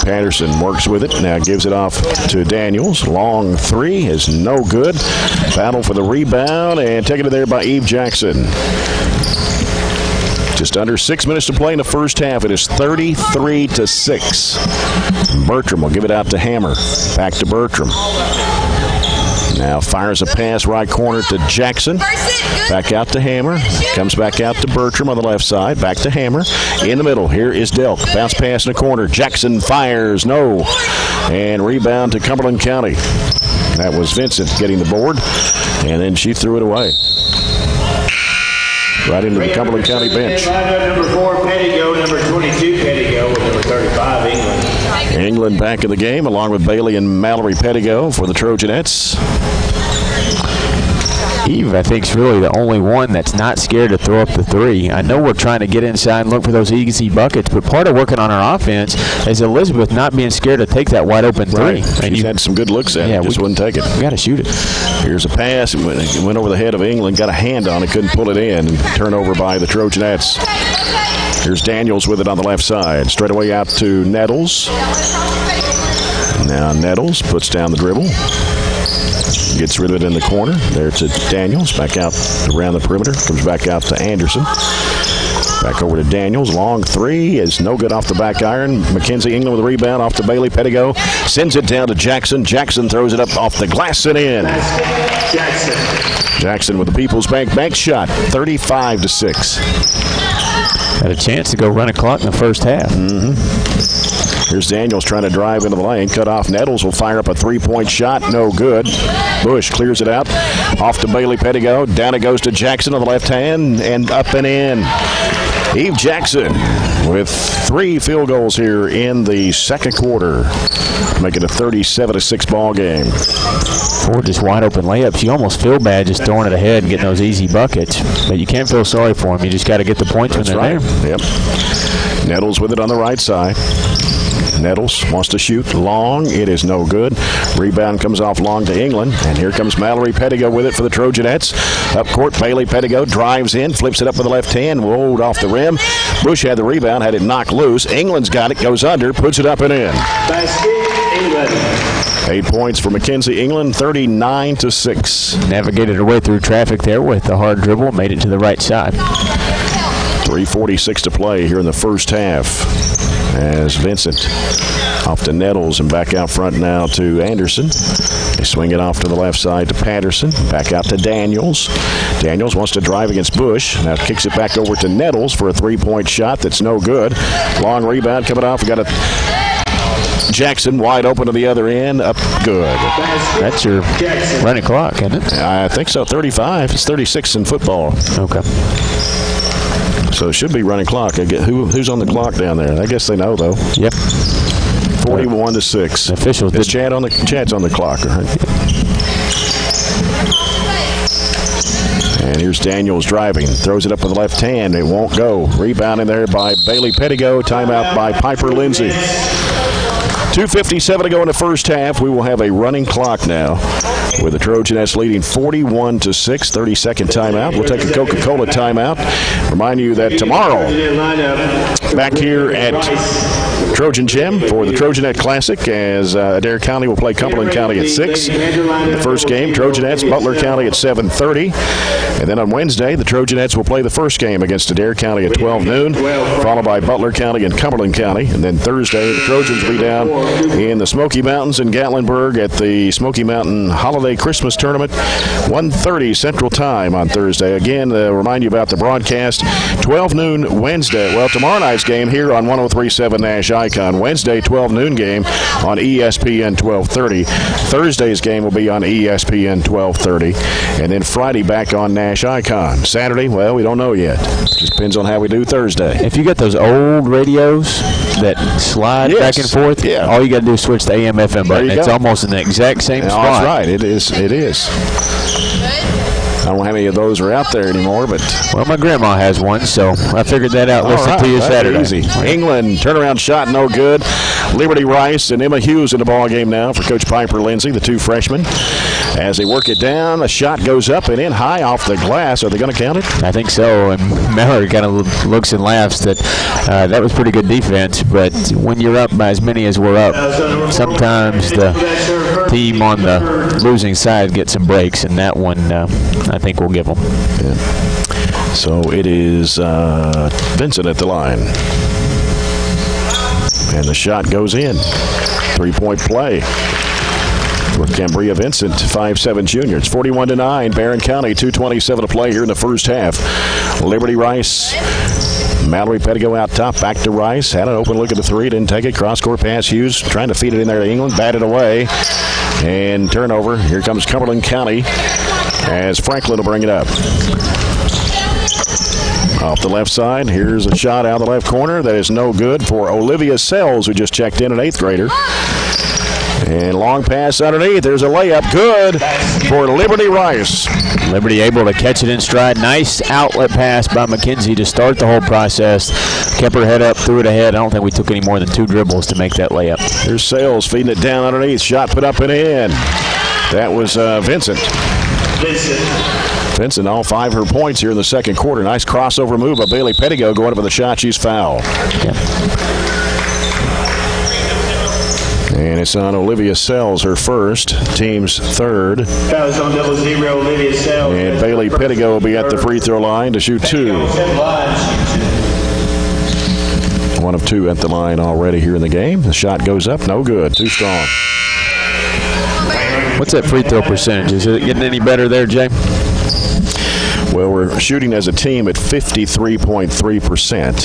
Speaker 8: Patterson works with it. Now gives it off to Daniels. Long 3 is no good. Battle for the rebound, and taken it there by Eve Jackson. Just under 6 minutes to play in the first half. It is 33-6. Bertram will give it out to Hammer. Back to Bertram. Now fires a pass right corner to Jackson. Back out to Hammer. Comes back out to Bertram on the left side. Back to Hammer. In the middle, here is Delk. Bounce pass in the corner. Jackson fires. No. And rebound to Cumberland County. That was Vincent getting the board. And then she threw it away. Right into the Cumberland County bench.
Speaker 6: Number 4, Pettigo. Number 22, Pettigo. With number 35, England.
Speaker 8: England back in the game, along with Bailey and Mallory Pettigo for the Trojanettes.
Speaker 9: Eve, I think, is really the only one that's not scared to throw up the 3. I know we're trying to get inside and look for those easy buckets, but part of working on our offense is Elizabeth not being scared to take that wide open 3.
Speaker 8: Right. She's had some good looks at it, just wouldn't take it.
Speaker 9: We got to shoot it.
Speaker 8: Here's a pass. It went over the head of England, got a hand on it, couldn't pull it in, and turnover by the Trojanettes. Here's Daniels with it on the left side. Straight away out to Nettles. Now Nettles puts down the dribble. Gets rid of it in the corner. There to Daniels. Back out around the perimeter. Comes back out to Anderson. Back over to Daniels. Long 3 is no good off the back iron. Mackenzie England with a rebound off to Bailey Pettigo. Sends it down to Jackson. Jackson throws it up off the glass and in. Jackson with the People's Bank shot. 35-6.
Speaker 9: Had a chance to go run a clock in the first half.
Speaker 8: Here's Daniels trying to drive into the lane. Cut off. Nettles will fire up a 3-point shot. No good. Bush clears it out. Off to Bailey Pettigo. Down it goes to Jackson on the left hand and up and in. Eve Jackson with 3 field goals here in the second quarter. Make it a 37-6 ball game.
Speaker 9: 4 just wide open layups. You almost feel bad just throwing it ahead and getting those easy buckets. But you can't feel sorry for them. You just got to get the points when they're there.
Speaker 8: Yep. Nettles with it on the right side. Nettles wants to shoot long. It is no good. Rebound comes off long to England. And here comes Mallory Pettigo with it for the Trojanettes. Up court, Bailey Pettigo drives in, flips it up with the left hand, rolled off the rim. Bush had the rebound, had it knocked loose. England's got it, goes under, puts it up and in.
Speaker 6: Basket, England.
Speaker 8: 8 points for Mackenzie England, 39-6.
Speaker 9: Navigated her way through traffic there with the hard dribble, made it to the right side.
Speaker 8: 3:46 to play here in the first half. As Vincent off to Nettles and back out front now to Anderson. They swing it off to the left side to Patterson. Back out to Daniels. Daniels wants to drive against Bush. Now kicks it back over to Nettles for a 3-point shot that's no good. Long rebound coming off. We got a Jackson wide open to the other end. Up good.
Speaker 9: That's your running clock, isn't it?
Speaker 8: I think so. 35. It's 36 in football.
Speaker 9: Okay.
Speaker 8: So it should be running clock. Who's on the clock down there? I guess they know, though.
Speaker 9: Yep.
Speaker 8: 41-6.
Speaker 9: Officials.
Speaker 8: It's Chad's on the clock, right? And here's Daniels driving. Throws it up with the left hand. It won't go. Rebounding there by Bailey Pettigo. Timeout by Piper Lindsay. 2:57 to go in the first half. We will have a running clock now with the Trojanettes leading 41-6. 30-second timeout. We'll take a Coca-Cola timeout. Remind you that tomorrow, back here at Trojan Gym for the Trojanette Classic, as Adair County will play Cumberland County at 6. In the first game, Trojanettes, Butler County at 7:30. And then on Wednesday, the Trojanettes will play the first game against Adair County at 12 noon, followed by Butler County and Cumberland County. And then Thursday, the Trojans will be down in the Smoky Mountains in Gatlinburg at the Smoky Mountain Holiday Christmas Tournament, 1:30 Central Time on Thursday. Again, remind you about the broadcast, 12 noon Wednesday. Well, tomorrow night's game here on 103.7 Nash Icon. Wednesday, 12 noon game on ESPN 1230. Thursday's game will be on ESPN 1230. And then Friday back on Nash Icon. Saturday, well, we don't know yet. Just depends on how we do Thursday.
Speaker 9: If you get those old radios that slide back and forth, all you got to do is switch the AM/FM button. It's almost in the exact same spot.
Speaker 8: That's right. It is. I don't know how many of those are out there anymore, but...
Speaker 9: Well, my grandma has one, so I figured that out. Listen to you Saturday.
Speaker 8: Easy. England, turnaround shot, no good. Liberty Rice and Emma Hughes in the ball game now for Coach Piper Lindsay, the two freshmen. As they work it down, a shot goes up and in high off the glass. Are they going to count it?
Speaker 9: I think so. And Mallory kind of looks and laughs that that was pretty good defense. But when you're up by as many as we're up, sometimes the team on the losing side gets some breaks, and that one I think we'll give them.
Speaker 8: Yeah. So it is Vincent at the line. And the shot goes in. 3-point play for Cambria Vincent, 5'7" junior. It's 41-9. Barren County, 2:27 to play here in the first half. Liberty Rice. Mallory Pettigo out top, back to Rice. Had an open look at the three, didn't take it. Cross-court pass, Hughes trying to feed it in there to England. Batted away. And turnover. Here comes Cumberland County as Franklin will bring it up. Off the left side, here's a shot out of the left corner that is no good for Olivia Sells, who just checked in, an 8th grader. And long pass underneath. There's a layup. Good for Liberty Rice.
Speaker 9: Liberty able to catch it in stride. Nice outlet pass by McKenzie to start the whole process. Kept her head up, threw it ahead. I don't think we took any more than 2 dribbles to make that layup.
Speaker 8: Here's Sales feeding it down underneath. Shot put up and in. That was Vincent. Vincent, all 5 her points here in the second quarter. Nice crossover move by Bailey Pettigo going up with a shot. She's fouled.
Speaker 9: Yeah.
Speaker 8: And it's on Olivia Sells, her first, team's third.
Speaker 6: Fouls on 0-0, Olivia Sells.
Speaker 8: And Bailey Pettigo will be at the free throw line to shoot 2. 1 of 2 at the line already here in the game. The shot goes up, no good, too strong.
Speaker 9: What's that free throw percentage? Is it getting any better there, Jay?
Speaker 8: Well, we're shooting as a team at 53.3%.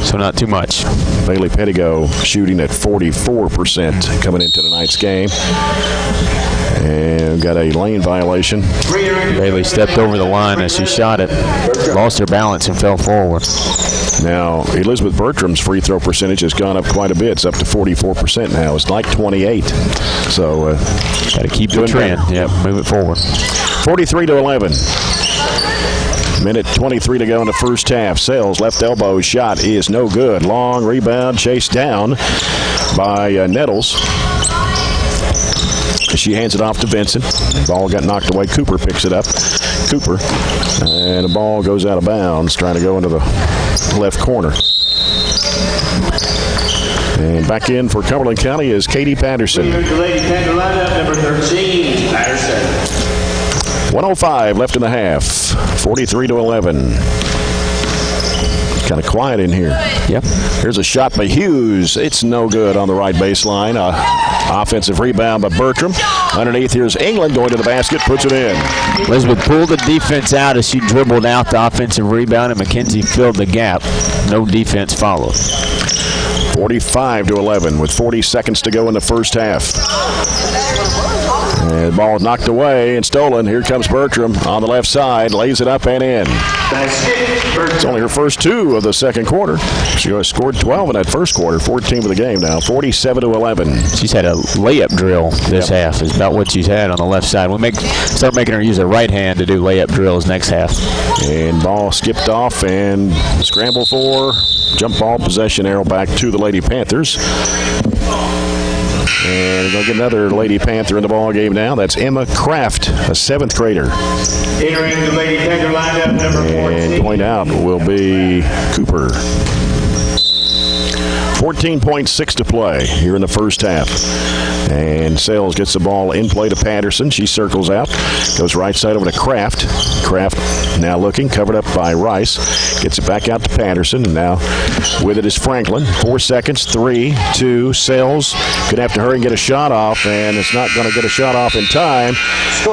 Speaker 9: So not too much.
Speaker 8: Bailey Pettigo shooting at 44% coming into tonight's game. And got a lane violation.
Speaker 9: Bailey stepped over the line as she shot it. Lost her balance and fell forward.
Speaker 8: Now, Elizabeth Bertram's free throw percentage has gone up quite a bit. It's up to 44% now. It's like 28. So,
Speaker 9: got to keep the trend. Yep, move it forward.
Speaker 8: 43-11. Minute 23 to go in the first half. Sales left elbow shot is no good. Long rebound chased down by Nettles. She hands it off to Vincent. Ball got knocked away. Cooper picks it up. Cooper. And the ball goes out of bounds, trying to go into the left corner. And back in for Cumberland County is Katie Patterson.
Speaker 6: Lady Panther lineup, number 13, Patterson.
Speaker 8: 1:05 left in the half. 43-11. Kind of quiet in here.
Speaker 9: Yep.
Speaker 8: Here's a shot by Hughes. It's no good on the right baseline. Offensive rebound by Bertram. Underneath, here's England going to the basket, puts it in.
Speaker 9: Elizabeth pulled the defense out as she dribbled out the offensive rebound, and McKenzie filled the gap. No defense followed.
Speaker 8: 45-11 with 40 seconds to go in the first half. And the ball knocked away and stolen. Here comes Bertram on the left side, lays it up and in. It's only her first 2 of the second quarter. She scored 12 in that first quarter, 14 for the game now, 47-11.
Speaker 9: She's had a layup drill this half, is about what she's had on the left side. We'll start making her use her right hand to do layup drills next half.
Speaker 8: And ball skipped off and scramble for jump ball possession, arrow back to the Lady Panthers. And we're going to get another Lady Panther in the ball game now. That's Emma Kraft, a 7th grader.
Speaker 6: Entering the Lady Panther lineup, number 14.
Speaker 8: And going out will be Cooper. 14.6 to play here in the first half. And Sales gets the ball in play to Patterson. She circles out, goes right side over to Kraft. Kraft now looking, covered up by Rice. Gets it back out to Patterson, and now with it is Franklin. 4 seconds, 3, 2, Sales. Gonna have to hurry and get a shot off, and it's not gonna get a shot off in time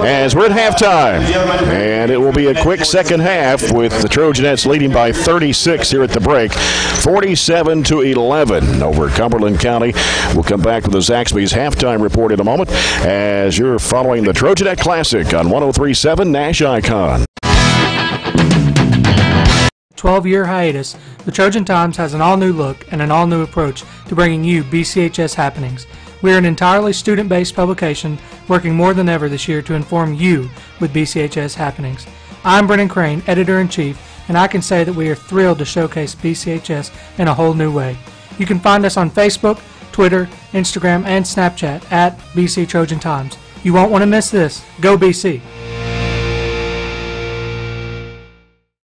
Speaker 8: as we're at halftime. And it will be a quick second half with the Trojanettes leading by 36 here at the break. 47-11 over Cumberland County. We'll come back with the Zaxby's halftime report in a moment as you're following the Trojanette Classic on 103.7 Nash Icon.
Speaker 4: 12-year hiatus, the Trojan Times has an all-new look and an all-new approach to bringing you BCHS happenings. We are an entirely student-based publication working more than ever this year to inform you with BCHS happenings. I'm Brennan Crane, Editor-in-Chief, and I can say that we are thrilled to showcase BCHS in a whole new way. You can find us on Facebook, Twitter, Instagram, and Snapchat at BC Trojan Times. You won't want to miss this. Go BC!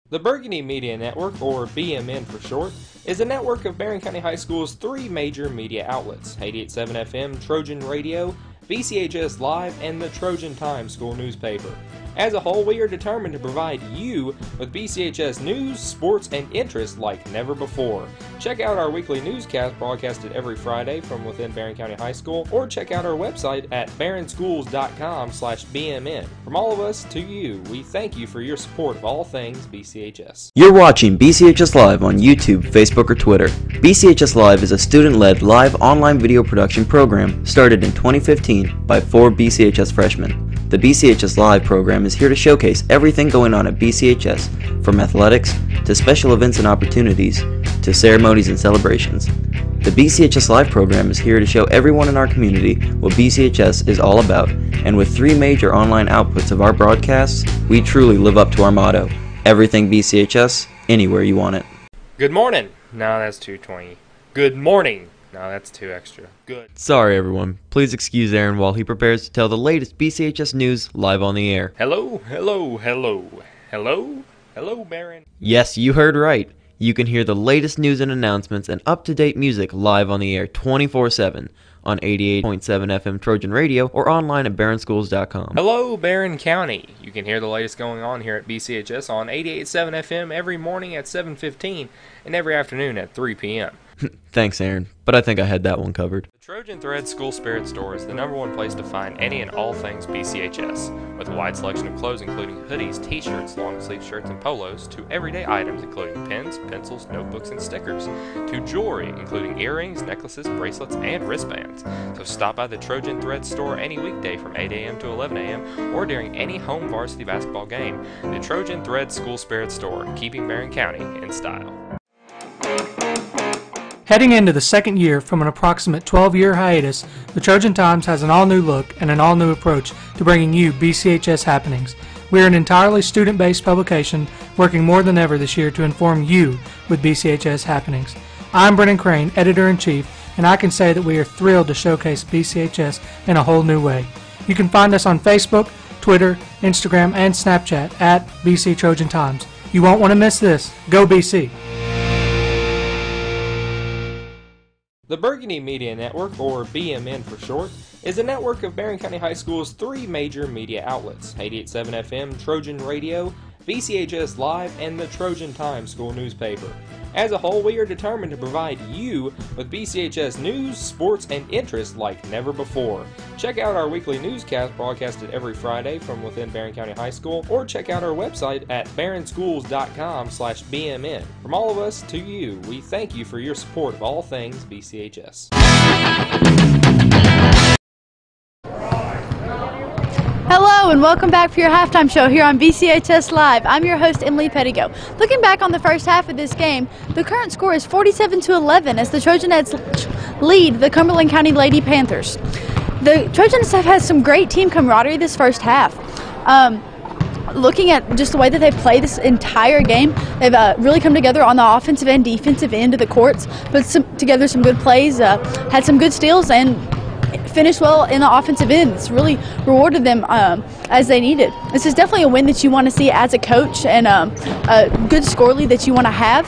Speaker 2: The Burgundy Media Network, or BMN for short, is a network of Barren County High School's 3 major media outlets: 88.7 FM, Trojan Radio, BCHS Live, and the Trojan Times school newspaper. As a whole, we are determined to provide you with BCHS news, sports, and interest like never before. Check out our weekly newscast broadcasted every Friday from within Barren County High School, or check out our website at barrenschools.com/BMN. From all of us to you, we thank you for your support of all things BCHS.
Speaker 3: You're watching BCHS Live on YouTube, Facebook, or Twitter. BCHS Live is a student-led live online video production program started in 2015 by 4 BCHS freshmen. The BCHS Live program is here to showcase everything going on at BCHS, from athletics to special events and opportunities to ceremonies and celebrations. The BCHS Live program is here to show everyone in our community what BCHS is all about, and with 3 major online outputs of our broadcasts, we truly live up to our motto: everything BCHS, anywhere you want it.
Speaker 2: Good morning. No, that's 220. Good morning. No, that's 2 extra. Good.
Speaker 3: Sorry everyone, please excuse Aaron while he prepares to tell the latest BCHS news live on the air.
Speaker 2: Hello, hello, hello. Hello? Hello, Barren.
Speaker 3: Yes, you heard right. You can hear the latest news and announcements and up-to-date music live on the air 24/7 on 88.7 FM Trojan Radio or online at barrenschools.com.
Speaker 2: Hello, Barren County. You can hear the latest going on here at BCHS on 88.7 FM every morning at 7:15 and every afternoon at 3 p.m.
Speaker 3: Thanks, Aaron, but I think I had that one covered.
Speaker 2: The Trojan Thread School Spirit Store is the #1 place to find any and all things BCHS, with a wide selection of clothes including hoodies, t-shirts, long-sleeve shirts, and polos, to everyday items including pens, pencils, notebooks, and stickers, to jewelry including earrings, necklaces, bracelets, and wristbands. So stop by the Trojan Thread Store any weekday from 8 a.m. to 11 a.m. or during any home varsity basketball game. The Trojan Thread School Spirit Store, keeping Barren County in style.
Speaker 4: Heading into the second year from an approximate 12-year hiatus, the Trojan Times has an all-new look and an all-new approach to bringing you BCHS happenings. We are an entirely student-based publication working more than ever this year to inform you with BCHS happenings. I'm Brennan Crane, Editor-in-Chief, and I can say that we are thrilled to showcase BCHS in a whole new way. You can find us on Facebook, Twitter, Instagram, and Snapchat at BC Trojan Times. You won't want to miss this. Go BC!
Speaker 2: The Burgundy Media Network, or BMN for short, is a network of Barren County High School's 3 major media outlets: 88.7 FM, Trojan Radio, BCHS Live, and the Trojan Times school newspaper. As a whole, we are determined to provide you with BCHS news, sports, and interest like never before. Check out our weekly newscast broadcasted every Friday from within Barren County High School, or check out our website at barrenschools.com/BMN. From all of us to you, we thank you for your support of all things BCHS.
Speaker 1: Hello and welcome back for your halftime show here on BCHS Live. I'm your host, Emily Pettigo. Looking back on the first half of this game, the current score is 47-11 as the Trojanettes lead the Cumberland County Lady Panthers. The Trojanettes have had some great team camaraderie this first half. Looking at just the way that they've played this entire game, they've really come together on the offensive and defensive end of the courts, put together some good plays, had some good steals, and finished well in the offensive end. It's really rewarded them as they needed. This is definitely a win that you want to see as a coach and a good score lead that you want to have.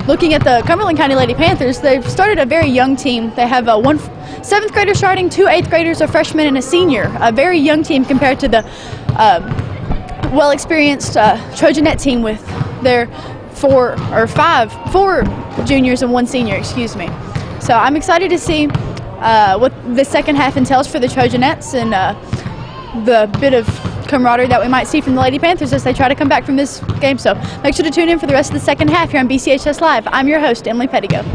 Speaker 1: Looking at the Cumberland County Lady Panthers, they've started a very young team. They have one 7th grader starting, 2 8th graders, a freshman, and a senior. A very young team compared to the well-experienced Trojanette team with their 4 juniors and 1 senior, excuse me. So I'm excited to see what the second half entails for the Trojanettes and the bit of camaraderie that we might see from the Lady Panthers as they try to come back from this game. So make sure to tune in for the rest of the second half here on BCHS Live. I'm your host, Emily Pettigo.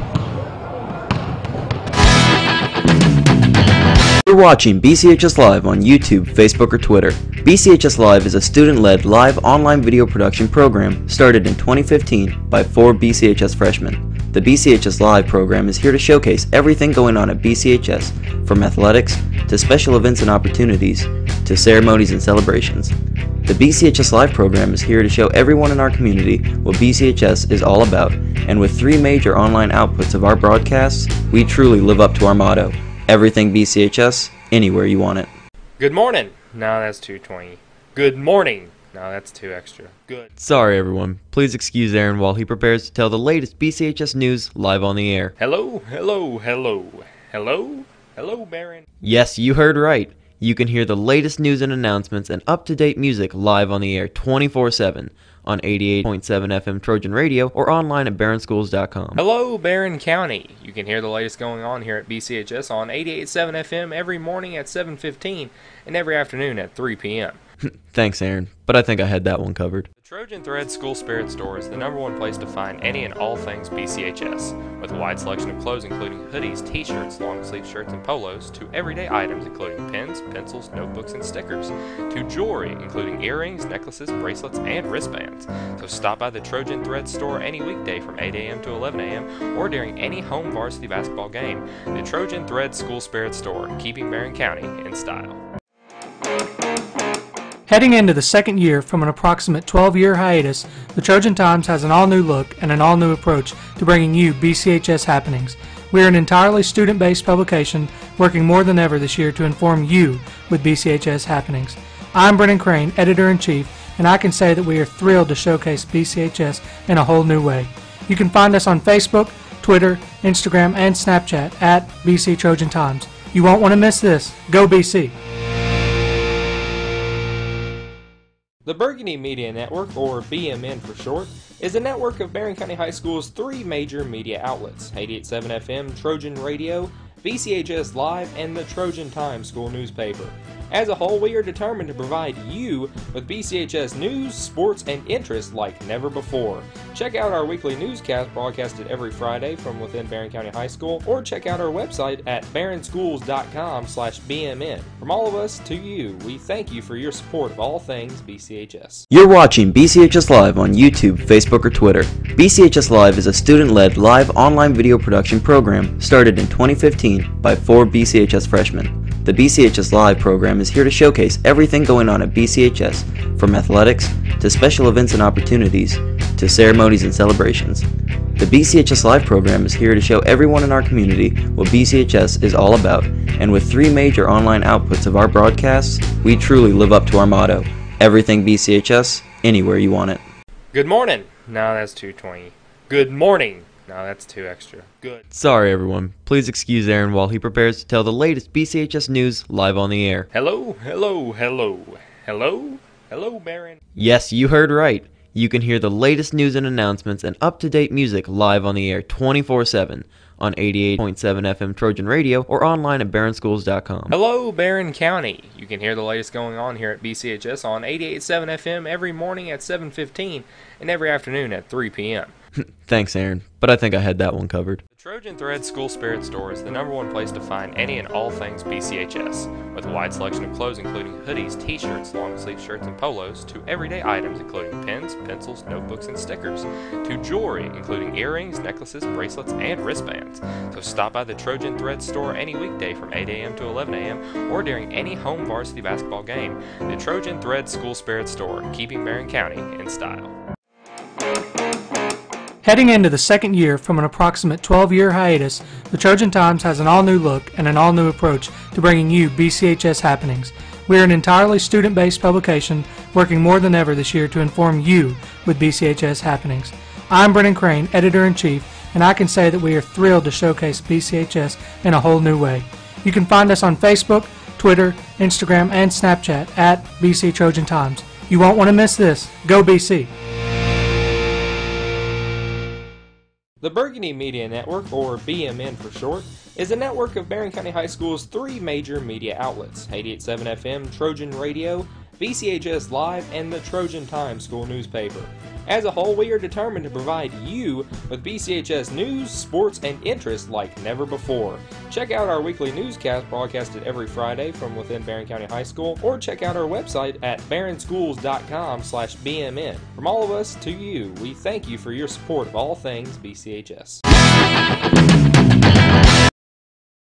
Speaker 3: You're watching BCHS Live on YouTube, Facebook, or Twitter. BCHS Live is a student-led live online video production program started in 2015 by 4 BCHS freshmen. The BCHS Live program is here to showcase everything going on at BCHS, from athletics to special events and opportunities to ceremonies and celebrations. The BCHS Live program is here to show everyone in our community what BCHS is all about, and with 3 major online outputs of our broadcasts, we truly live up to our motto: everything BCHS, anywhere you want it.
Speaker 2: Good morning. No, that's 220. Good morning. No, that's 2 extra. Good.
Speaker 3: Sorry everyone, please excuse Aaron while he prepares to tell the latest BCHS news live on the air.
Speaker 2: Hello, hello, hello. Hello? Hello, Barren.
Speaker 3: Yes, you heard right. You can hear the latest news and announcements and up-to-date music live on the air 24/7 on 88.7 FM Trojan Radio or online at barrenschools.com.
Speaker 2: Hello, Barren County. You can hear the latest going on here at BCHS on 88.7 FM every morning at 7:15 and every afternoon at 3 p.m.
Speaker 3: Thanks, Aaron, but I think I had that one covered.
Speaker 2: The Trojan Thread School Spirit Store is the #1 place to find any and all things BCHS, with a wide selection of clothes including hoodies, t-shirts, long-sleeve shirts, and polos, to everyday items including pens, pencils, notebooks, and stickers, to jewelry including earrings, necklaces, bracelets, and wristbands. So stop by the Trojan Thread Store any weekday from 8 a.m. to 11 a.m. or during any home varsity basketball game. The Trojan Thread School Spirit Store, keeping Barren County in style.
Speaker 4: Heading into the second year from an approximate 12-year hiatus, the Trojan Times has an all-new look and an all-new approach to bringing you BCHS happenings. We are an entirely student-based publication working more than ever this year to inform you with BCHS happenings. I'm Brennan Crane, Editor-in-Chief, and I can say that we are thrilled to showcase BCHS in a whole new way. You can find us on Facebook, Twitter, Instagram, and Snapchat at BC Trojan Times. You won't want to miss this. Go BC!
Speaker 2: The Burgundy Media Network, or BMN for short, is a network of Barren County High School's 3 major media outlets: 88.7 FM Trojan Radio, BCHS Live, and the Trojan Times school newspaper. As a whole, we are determined to provide you with BCHS news, sports, and interests like never before. Check out our weekly newscast broadcasted every Friday from within Barren County High School, or check out our website at barrenschools.com/BMN. From all of us to you, we thank you for your support of all things BCHS.
Speaker 3: You're watching BCHS Live on YouTube, Facebook, or Twitter. BCHS Live is a student-led live online video production program started in 2015 by 4 BCHS freshmen. The BCHS Live program is here to showcase everything going on at BCHS, from athletics to special events and opportunities to ceremonies and celebrations. The BCHS Live program is here to show everyone in our community what BCHS is all about, and with 3 major online outputs of our broadcasts, we truly live up to our motto: everything BCHS, anywhere you want it.
Speaker 2: Good morning. No, that's 220. Good morning. No, that's 2 extra. Good.
Speaker 3: Sorry everyone, please excuse Aaron while he prepares to tell the latest BCHS news live on the air.
Speaker 2: Hello, hello, hello. Hello? Hello, Barren.
Speaker 3: Yes, you heard right. You can hear the latest news and announcements and up-to-date music live on the air 24/7 on 88.7 FM Trojan Radio or online at barrenschools.com.
Speaker 2: Hello, Barren County. You can hear the latest going on here at BCHS on 88.7 FM every morning at 7:15 and every afternoon at 3 p.m.
Speaker 3: Thanks, Aaron, but I think I had that one covered.
Speaker 2: The Trojan Thread School Spirit Store is the #1 place to find any and all things BCHS, with a wide selection of clothes including hoodies, t-shirts, long-sleeve shirts, and polos, to everyday items including pens, pencils, notebooks, and stickers, to jewelry including earrings, necklaces, bracelets, and wristbands. So stop by the Trojan Thread Store any weekday from 8 a.m. to 11 a.m. or during any home varsity basketball game. The Trojan Thread School Spirit Store, keeping Barren County in style.
Speaker 4: Heading into the second year from an approximate 12-year hiatus, the Trojan Times has an all-new look and an all-new approach to bringing you BCHS happenings. We are an entirely student-based publication working more than ever this year to inform you with BCHS happenings. I'm Brennan Crane, Editor-in-Chief, and I can say that we are thrilled to showcase BCHS in a whole new way. You can find us on Facebook, Twitter, Instagram, and Snapchat at BC Trojan Times. You won't want to miss this. Go BC!
Speaker 2: The Burgundy Media Network, or BMN for short, is a network of Barren County High School's 3 major media outlets: 88.7 FM, Trojan Radio, BCHS Live, and the Trojan Times school newspaper. As a whole, we are determined to provide you with BCHS news, sports, and interest like never before. Check out our weekly newscast broadcasted every Friday from within Barren County High School, or check out our website at barrenschools.com/BMN. From all of us to you, we thank you for your support of all things BCHS.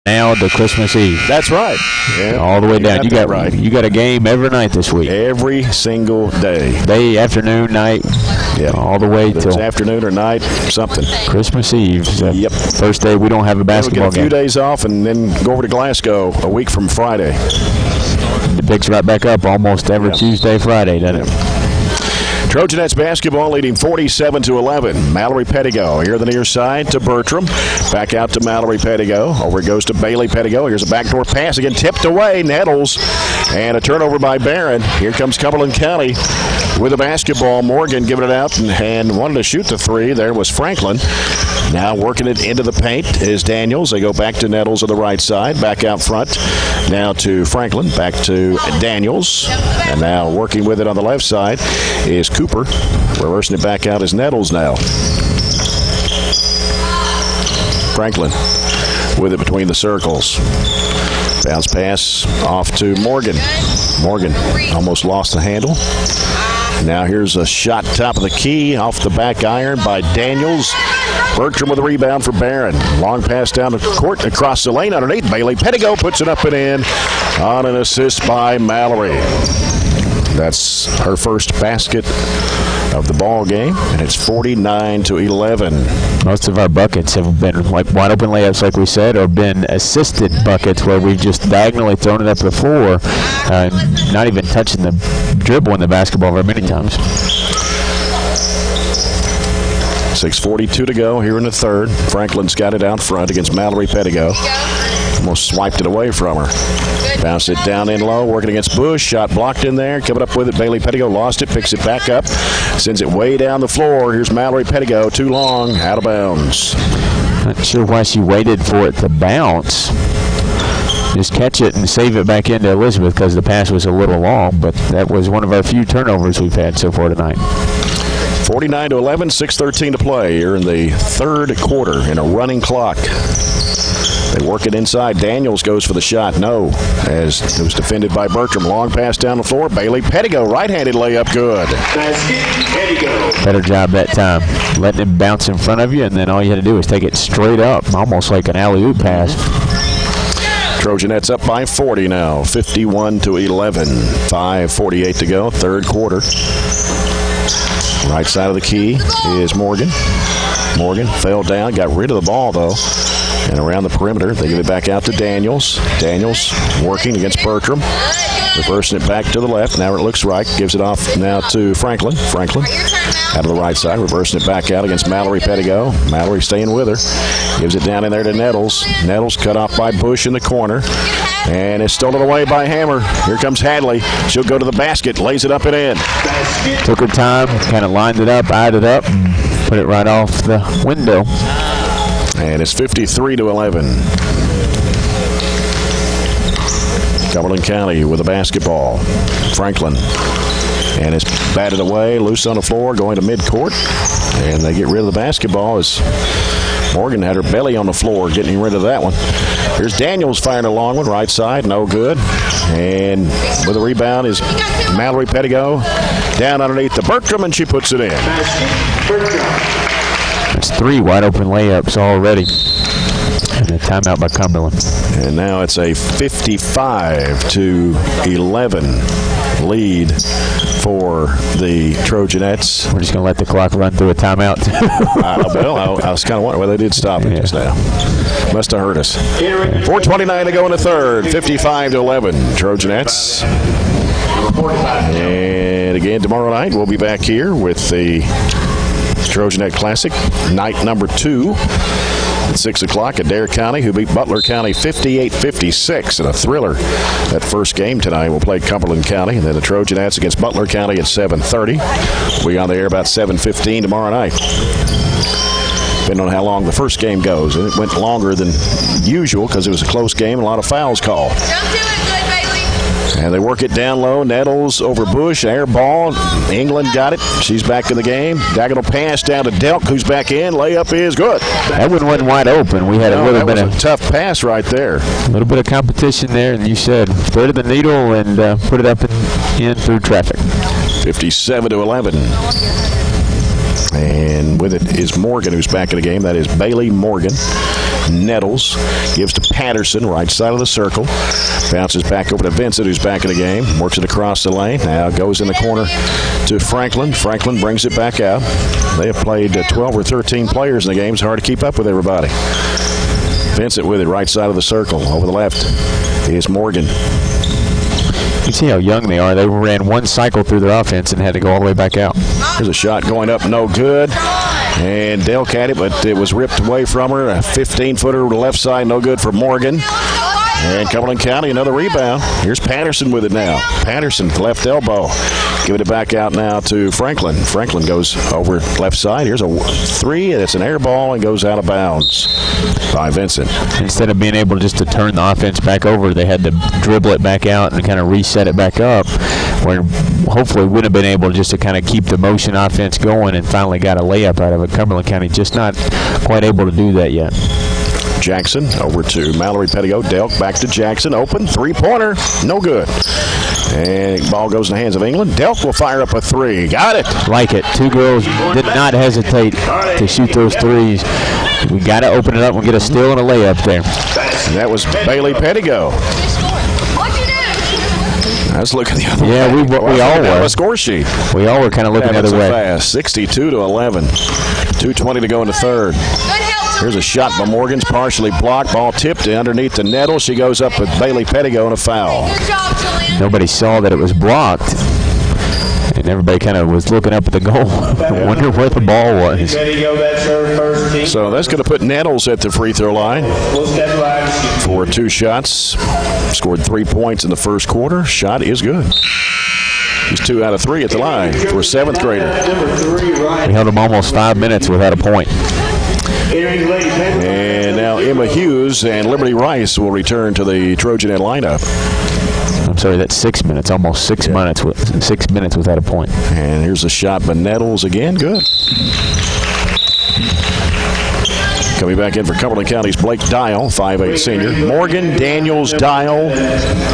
Speaker 9: Now to Christmas Eve.
Speaker 8: That's right. Yeah,
Speaker 9: all the way down. You got
Speaker 8: right.
Speaker 9: You got a game every night this week.
Speaker 8: Every single day.
Speaker 9: Day, afternoon, night.
Speaker 8: Yeah.
Speaker 9: All the way till
Speaker 8: afternoon or night, something.
Speaker 9: Christmas Eve.
Speaker 8: Yep.
Speaker 9: First day we don't have a basketball
Speaker 8: we'll get a few days off and then go over to Glasgow a week from Friday.
Speaker 9: It picks right back up almost every Tuesday, Friday, doesn't it?
Speaker 8: Trojanettes basketball leading 47-11. Mallory Pettigo here the near side to Bertram. Back out to Mallory Pettigo. Over it goes to Bailey Pettigo. Here's a backdoor pass again, tipped away. Nettles. And a turnover by Barren. Here comes Cumberland County with a basketball. Morgan giving it out and wanted to shoot the three. There was Franklin. Now working it into the paint is Daniels. They go back to Nettles on the right side. Back out front. Now to Franklin. Back to Daniels. And now working with it on the left side is Cooper. Reversing it back out is Nettles now. Franklin with it between the circles. Bounce pass off to Morgan. Morgan almost lost the handle. Now here's a shot top of the key off the back iron by Daniels. Bertram with a rebound for Barren. Long pass down the court across the lane underneath. Bailey Pettigo puts it up and in on an assist by Mallory. That's her first basket of the ball game, and it's 49-11.
Speaker 9: Most of our buckets have been like wide open layups, like we said, or been assisted buckets where we've just diagonally thrown it up the floor, not even touching the dribble in the basketball very many times.
Speaker 8: 6:42 to go here in the third. Franklin's got it out front against Mallory Pettigo. Almost swiped it away from her. Bounced it down in low, working against Bush. Shot blocked in there. Coming up with it, Bailey Pettigo lost it, picks it back up, sends it way down the floor. Here's Mallory Pettigo, too long, out of bounds.
Speaker 9: Not sure why she waited for it to bounce. Just catch it and save it back into Elizabeth because the pass was a little long, but that was one of our few turnovers we've had so far tonight.
Speaker 8: 49-11, 6:13 to play here in the third quarter in a running clock. They work it inside. Daniels goes for the shot. No, as it was defended by Bertram. Long pass down the floor. Bailey Pettigo, right-handed layup, good.
Speaker 9: Better job that time. Letting it bounce in front of you, and then all you had to do was take it straight up, almost like an alley-oop pass.
Speaker 8: Trojanettes up by 40 now, 51-11. 5:48 to go, third quarter. Right side of the key is Morgan. Morgan fell down, got rid of the ball, though. And around the perimeter, they give it back out to Daniels. Daniels working against Bertram. Reversing it back to the left. Now it looks right. Gives it off now to Franklin. Franklin out of the right side. Reversing it back out against Mallory Pettigo. Mallory staying with her. Gives it down in there to Nettles. Nettles cut off by Bush in the corner. And it's stolen away by Hammer. Here comes Hadley. She'll go to the basket. Lays it up and in.
Speaker 9: Took her time. Kind of lined it up, eyed it up, and put it right off the window.
Speaker 8: And it's 53-11. Cumberland County with a basketball. Franklin. And it's batted away, loose on the floor, going to midcourt. And they get rid of the basketball as Morgan had her belly on the floor getting rid of that one. Here's Daniels firing a long one, right side, no good. And with a rebound is Mallory Pettigo down underneath the Bertram, and she puts it in.
Speaker 9: That's 3 wide open layups already. And a timeout by Cumberland.
Speaker 8: And now it's a 55-11 lead for the Trojanettes.
Speaker 9: We're just going to let the clock run through a timeout.
Speaker 8: I was kind of wondering why they did stop it just now. Must have hurt us. 4:29 to go in the third. 55-11 Trojanettes. And again, tomorrow night we'll be back here with the Trojanette Classic, night number 2. At 6 o'clock at Dare County, who beat Butler County 58-56 in a thriller. That first game tonight will play Cumberland County, and then the Trojanettes against Butler County at 7:30. We'll be on the air about 7:15 tomorrow night. Depending on how long the first game goes. And it went longer than usual because it was a close game and a lot of fouls called.
Speaker 10: Don't do it good, Bailey.
Speaker 8: And they work it down low. Nettles over Bush. Air ball. England got it. She's back in the game. Diagonal pass down to Delk, who's back in. Layup is good.
Speaker 9: That one wasn't wide open. We had a little bit of
Speaker 8: a tough pass right there.
Speaker 9: A little bit of competition there, and you said threaded the needle and put it up and in through traffic.
Speaker 8: 57-11. And with it is Morgan, who's back in the game. That is Bailey Morgan. Nettles gives to Patterson, right side of the circle. Bounces back over to Vincent, who's back in the game. Works it across the lane. Now goes in the corner to Franklin. Franklin brings it back out. They have played 12 or 13 players in the game. It's hard to keep up with everybody. Vincent with it, right side of the circle. Over the left is Morgan.
Speaker 9: You see how young they are. They ran one cycle through their offense and had to go all the way back out.
Speaker 8: There's a shot going up, no good. And Delk had it, but it was ripped away from her. A 15-footer to the left side, no good for Morgan. And Cumberland County, another rebound. Here's Patterson with it now. Patterson, left elbow. Giving it back out now to Franklin. Franklin goes over left side. Here's a 3. It's an air ball and goes out of bounds by Vincent.
Speaker 9: Instead of being able just to turn the offense back over, they had to dribble it back out and kind of reset it back up, where hopefully would have been able just to kind of keep the motion offense going, and finally got a layup out of it. Cumberland County just not quite able to do that yet.
Speaker 8: Jackson over to Mallory Pettigo. Delk back to Jackson. Open. 3-pointer. No good. And ball goes in the hands of England. Delk will fire up a 3. Got it.
Speaker 9: Like it. 2 girls did not hesitate to shoot those 3s. We got to open it up and get a steal and a layup there.
Speaker 8: And that was Bailey Pettigo. Let's look at the other way.
Speaker 9: Yeah, we all were.
Speaker 8: The score sheet.
Speaker 9: We all were kind of looking the other way.
Speaker 8: Fast. 62-11. 2:20 to go in the third. Here's a shot by Morgan's, partially blocked. Ball tipped underneath the nettle. She goes up with Bailey Pettigo and a foul.
Speaker 9: Nobody saw that it was blocked, and everybody kind of was looking up at the goal. I wonder where the ball was.
Speaker 8: So that's going to put Nettles at the free throw line for 2 shots. Scored 3 points in the first quarter. Shot is good. He's 2 out of 3 at the line for a 7th grader.
Speaker 9: We held him almost 5 minutes without a point.
Speaker 8: And now Emma Hughes and Liberty Rice will return to the Trojanet lineup.
Speaker 9: I'm sorry, that's 6 minutes, almost 6 minutes without a point.
Speaker 8: And here's a shot by Nettles again. Good. Coming back in for Cumberland County's Blake Dial, 5'8" senior. Morgan, Daniels, Dial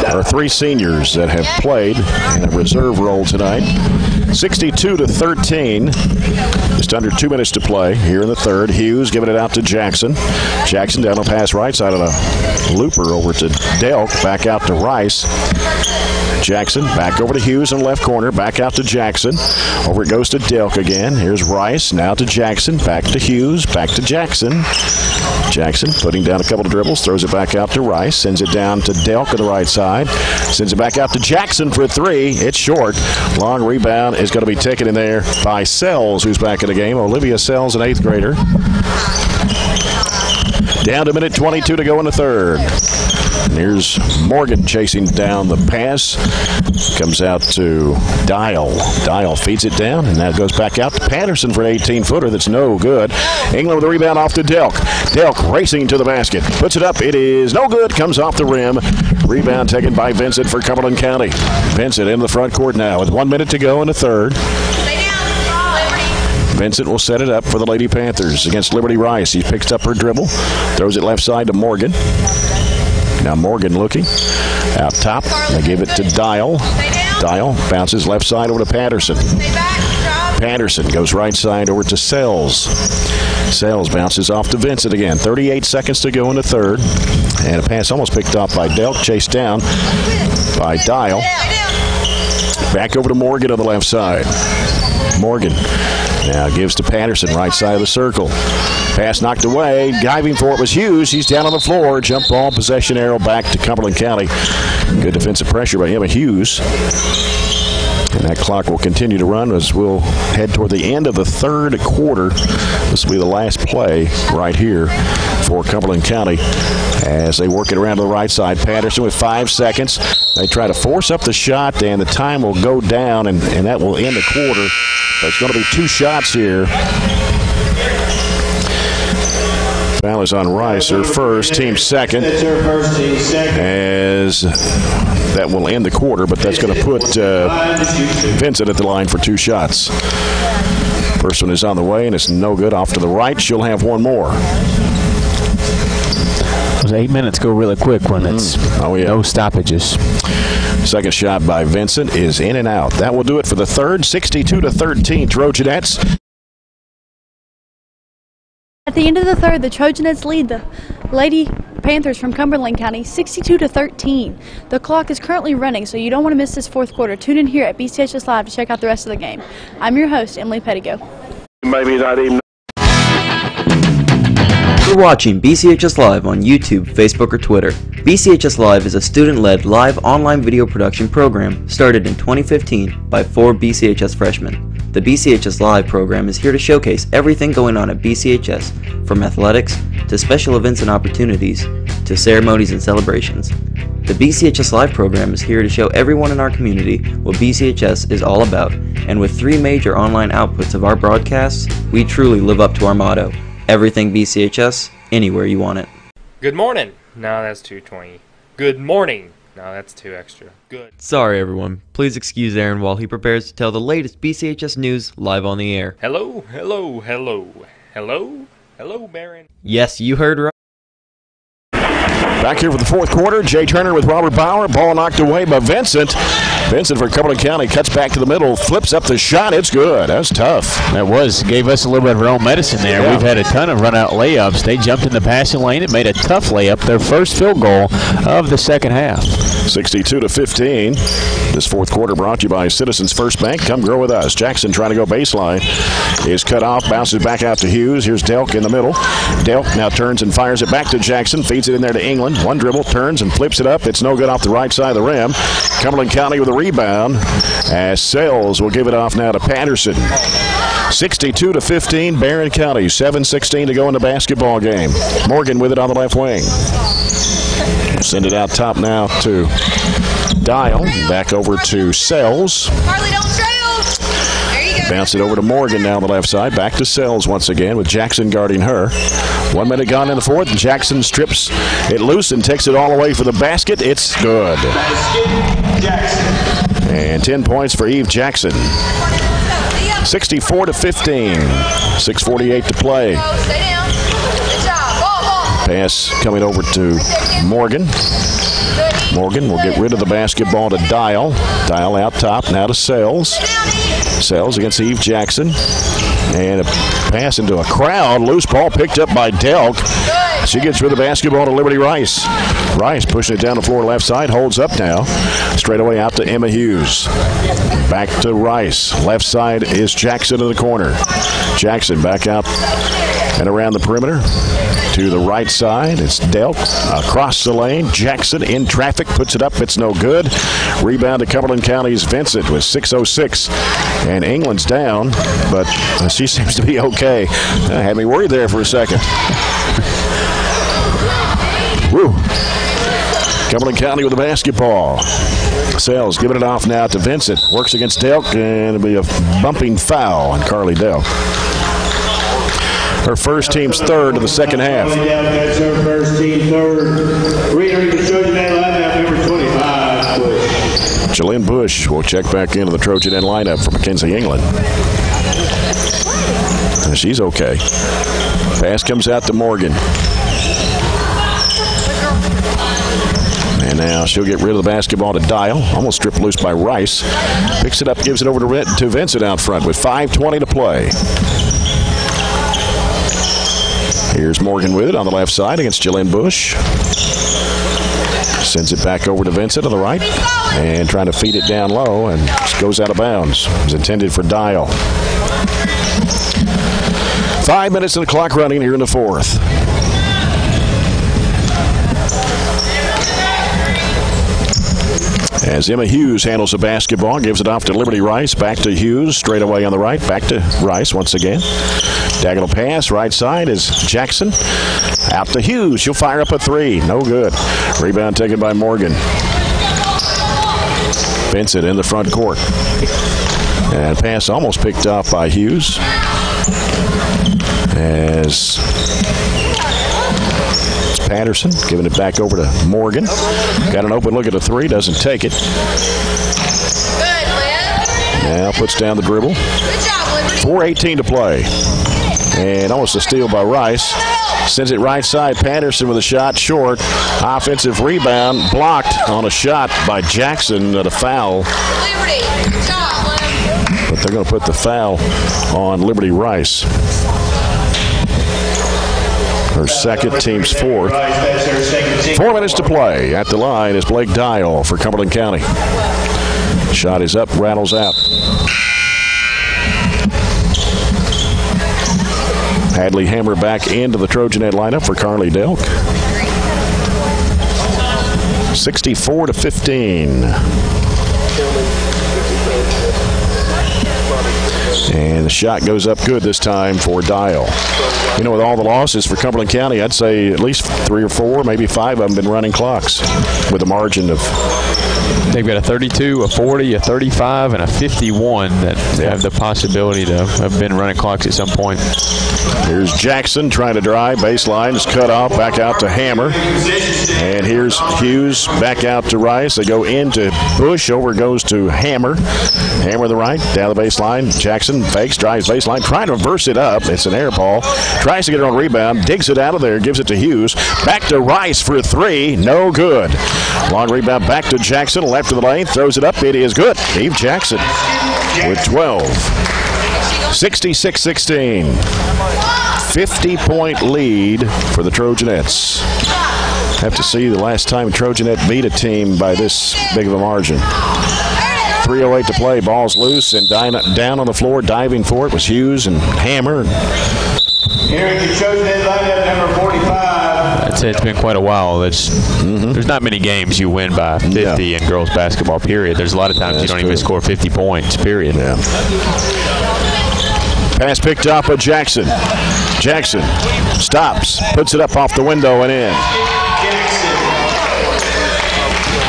Speaker 8: are 3 seniors that have played in a reserve role tonight. 62-13. Just under 2 minutes to play here in the third. Hughes giving it out to Jackson. Jackson down the pass right side of the looper over to Delk. Back out to Rice. Jackson back over to Hughes in the left corner. Back out to Jackson. Over it goes to Delk again. Here's Rice. Now to Jackson. Back to Hughes. Back to Jackson. Jackson putting down a couple of dribbles. Throws it back out to Rice. Sends it down to Delk on the right side. Sends it back out to Jackson for a 3. It's short. Long rebound is going to be taken in there by Sells, who's back in the game. Olivia Sells, an 8th grader. Down to minute 22 to go in the third. And here's Morgan chasing down the pass. Comes out to Dial. Dial feeds it down, and that goes back out to Patterson for an 18-footer that's no good. England with a rebound off to Delk. Delk racing to the basket. Puts it up. It is no good. Comes off the rim. Rebound taken by Vincent for Cumberland County. Vincent in the front court now with 1 minute to go in the third. Vincent will set it up for the Lady Panthers against Liberty Rice. He picks up her dribble, throws it left side to Morgan. Now Morgan looking. Out top, they give it to Dial. Dial bounces left side over to Patterson. Patterson goes right side over to Sells. Sells bounces off to Vincent again. 38 seconds to go in the third. And a pass almost picked off by Delk, chased down by Dial. Back over to Morgan on the left side. Morgan now gives to Patterson, right side of the circle. Pass knocked away. Diving for it was Hughes. He's down on the floor. Jump ball, possession arrow back to Cumberland County. Good defensive pressure by Emma Hughes. And that clock will continue to run as we'll head toward the end of the third quarter. This will be the last play right here for Cumberland County as they work it around to the right side. Patterson with 5 seconds. They try to force up the shot, and the time will go down, and that will end the quarter. But it's going to be 2 shots here. Foul is on Rice, her first, team second. As that will end the quarter, but that's going to put Vincent at the line for 2 shots. First one is on the way, and it's no good. Off to the right, she'll have one more.
Speaker 9: Those 8 minutes go really quick when it's no stoppages.
Speaker 8: Second shot by Vincent is in and out. That will do it for the third. 62-13 Trojanettes.
Speaker 1: At the end of the third, the Trojanettes lead the Lady Panthers from Cumberland County 62-13. The clock is currently running, so you don't want to miss this fourth quarter. Tune in here at BCHS Live to check out the rest of the game. I'm your host, Emily Pettigo.
Speaker 5: Maybe not even.
Speaker 3: You're watching BCHS Live on YouTube, Facebook, or Twitter. BCHS Live is a student-led live online video production program started in 2015 by 4 BCHS freshmen. The BCHS Live program is here to showcase everything going on at BCHS, from athletics to special events and opportunities to ceremonies and celebrations. The BCHS Live program is here to show everyone in our community what BCHS is all about, and with 3 major online outputs of our broadcasts, we truly live up to our motto, everything BCHS, anywhere you want it.
Speaker 2: Good morning. No, that's 220. Good morning. No, that's 2 extra. Good.
Speaker 3: Sorry everyone, please excuse Aaron while he prepares to tell the latest BCHS news live on the air.
Speaker 2: Hello, hello, hello. Hello? Hello, Barren.
Speaker 3: Yes, you heard right.
Speaker 8: Back here for the fourth quarter, Jay Turner with Robert Bauer. Ball knocked away by Vincent. Vincent for Cumberland County cuts back to the middle, flips up the shot. It's good. That's tough.
Speaker 9: That gave us a little bit of our own medicine there. Yeah. We've had a ton of run-out layups. They jumped in the passing lane and made a tough layup, their first field goal of the second half.
Speaker 8: 62-15. This fourth quarter brought to you by Citizens First Bank. Come grow with us. Jackson trying to go baseline. Is cut off, bounces back out to Hughes. Here's Delk in the middle. Delk now turns and fires it back to Jackson. Feeds it in there to England. One dribble, turns and flips it up. It's no good off the right side of the rim. Cumberland County with a rebound as Sells will give it off now to Patterson. 62-15, Barren County. 7:16 to go in the basketball game. Morgan with it on the left wing. Send it out top now to Dial. Back over to Sells.
Speaker 10: Harley, don't trail. There you go.
Speaker 8: Bounce it over to Morgan now on the left side. Back to Sells once again with Jackson guarding her. 1 minute gone in the fourth. Jackson strips it loose and takes it all away for the basket. It's good.
Speaker 6: Basket, Jackson.
Speaker 8: And 10 points for Eve Jackson. 64-15. 6:48 to play.
Speaker 10: Stay down. Good job. Ball.
Speaker 8: Pass coming over to Morgan. Morgan will get rid of the basketball to Dial. Dial out top, now to Sells. Sells against Eve Jackson. And a pass into a crowd. Loose ball picked up by Delk. She gets rid of the basketball to Liberty Rice. Rice pushing it down the floor left side. Holds up now. Straight away out to Emma Hughes. Back to Rice. Left side is Jackson in the corner. Jackson back out and around the perimeter. To the right side, it's Delk across the lane. Jackson in traffic, puts it up. It's no good. Rebound to Cumberland County's Vincent with 6:06. And England's down, but she seems to be okay. Had me worried there for a second. Woo. Cumberland County with the basketball. Sells giving it off now to Vincent. Works against Delk, and it'll be a bumping foul on Carly Delk. Her first team's third of the second half.
Speaker 6: That's her first team third. Reentering the Trojanette lineup, number 25, Bush.
Speaker 8: Jalynn Bush will check back into the Trojanette lineup for Mackenzie England. She's okay. Pass comes out to Morgan. And now she'll get rid of the basketball to Dial. Almost stripped loose by Rice. Picks it up, gives it over to Vincent out front with 5:20 to play. Here's Morgan with it on the left side against Jalen Bush. Sends it back over to Vincent on the right. And trying to feed it down low and just goes out of bounds. It was intended for Dial. 5 minutes of the clock running here in the fourth. As Emma Hughes handles the basketball, gives it off to Liberty Rice. Back to Hughes, straight away on the right. Back to Rice once again. Diagonal pass, right side is Jackson. Out to Hughes. She'll fire up a three. No good. Rebound taken by Morgan. Vincent in the front court. And pass almost picked off by Hughes. As Patterson giving it back over to Morgan. Got an open look at a three, doesn't take it. Now puts down the dribble. 4:18 to play. And almost a steal by Rice. Sends it right side. Patterson with a shot short. Offensive rebound blocked on a shot by Jackson at a foul. But they're going to put the foul on Liberty Rice. Her second, team's fourth. 4 minutes to play. At the line is Blake Dial for Cumberland County. Shot is up, rattles out. Hadley Hammer back into the Trojanette lineup for Carly Delk. 64-15. And the shot goes up good this time for Dial. You know, with all the losses for Cumberland County, I'd say at least 3 or 4, maybe 5 of them been running clocks with a margin of...
Speaker 9: They've got a 32, a 40, a 35, and a 51 that have the possibility to have been running clocks at some point.
Speaker 8: Here's Jackson trying to drive. Baseline is cut off. Back out to Hammer. And here's Hughes back out to Rice. They go into Bush. Over goes to Hammer. Hammer the right. Down the baseline. Jackson fakes, drives baseline. Trying to reverse it up. It's an air ball. Tries to get it on rebound. Digs it out of there. Gives it to Hughes. Back to Rice for a three. No good. Long rebound back to Jackson. Left of the lane. Throws it up. It is good. Eve Jackson with 12. 66-16. 50-point lead for the Trojanettes. Have to see the last time Trojanette beat a team by this big of a margin. 3:08 to play. Ball's loose and down on the floor. Diving for it was Hughes and Hammer.
Speaker 6: Here at the Trojanette lineup, number 45.
Speaker 9: I'd say it's been quite a while. There's not many games you win by 50 in girls basketball, period. There's a lot of times you don't even score 50 points, period.
Speaker 8: Yeah. Pass picked up by Jackson. Jackson stops, puts it up off the window and in.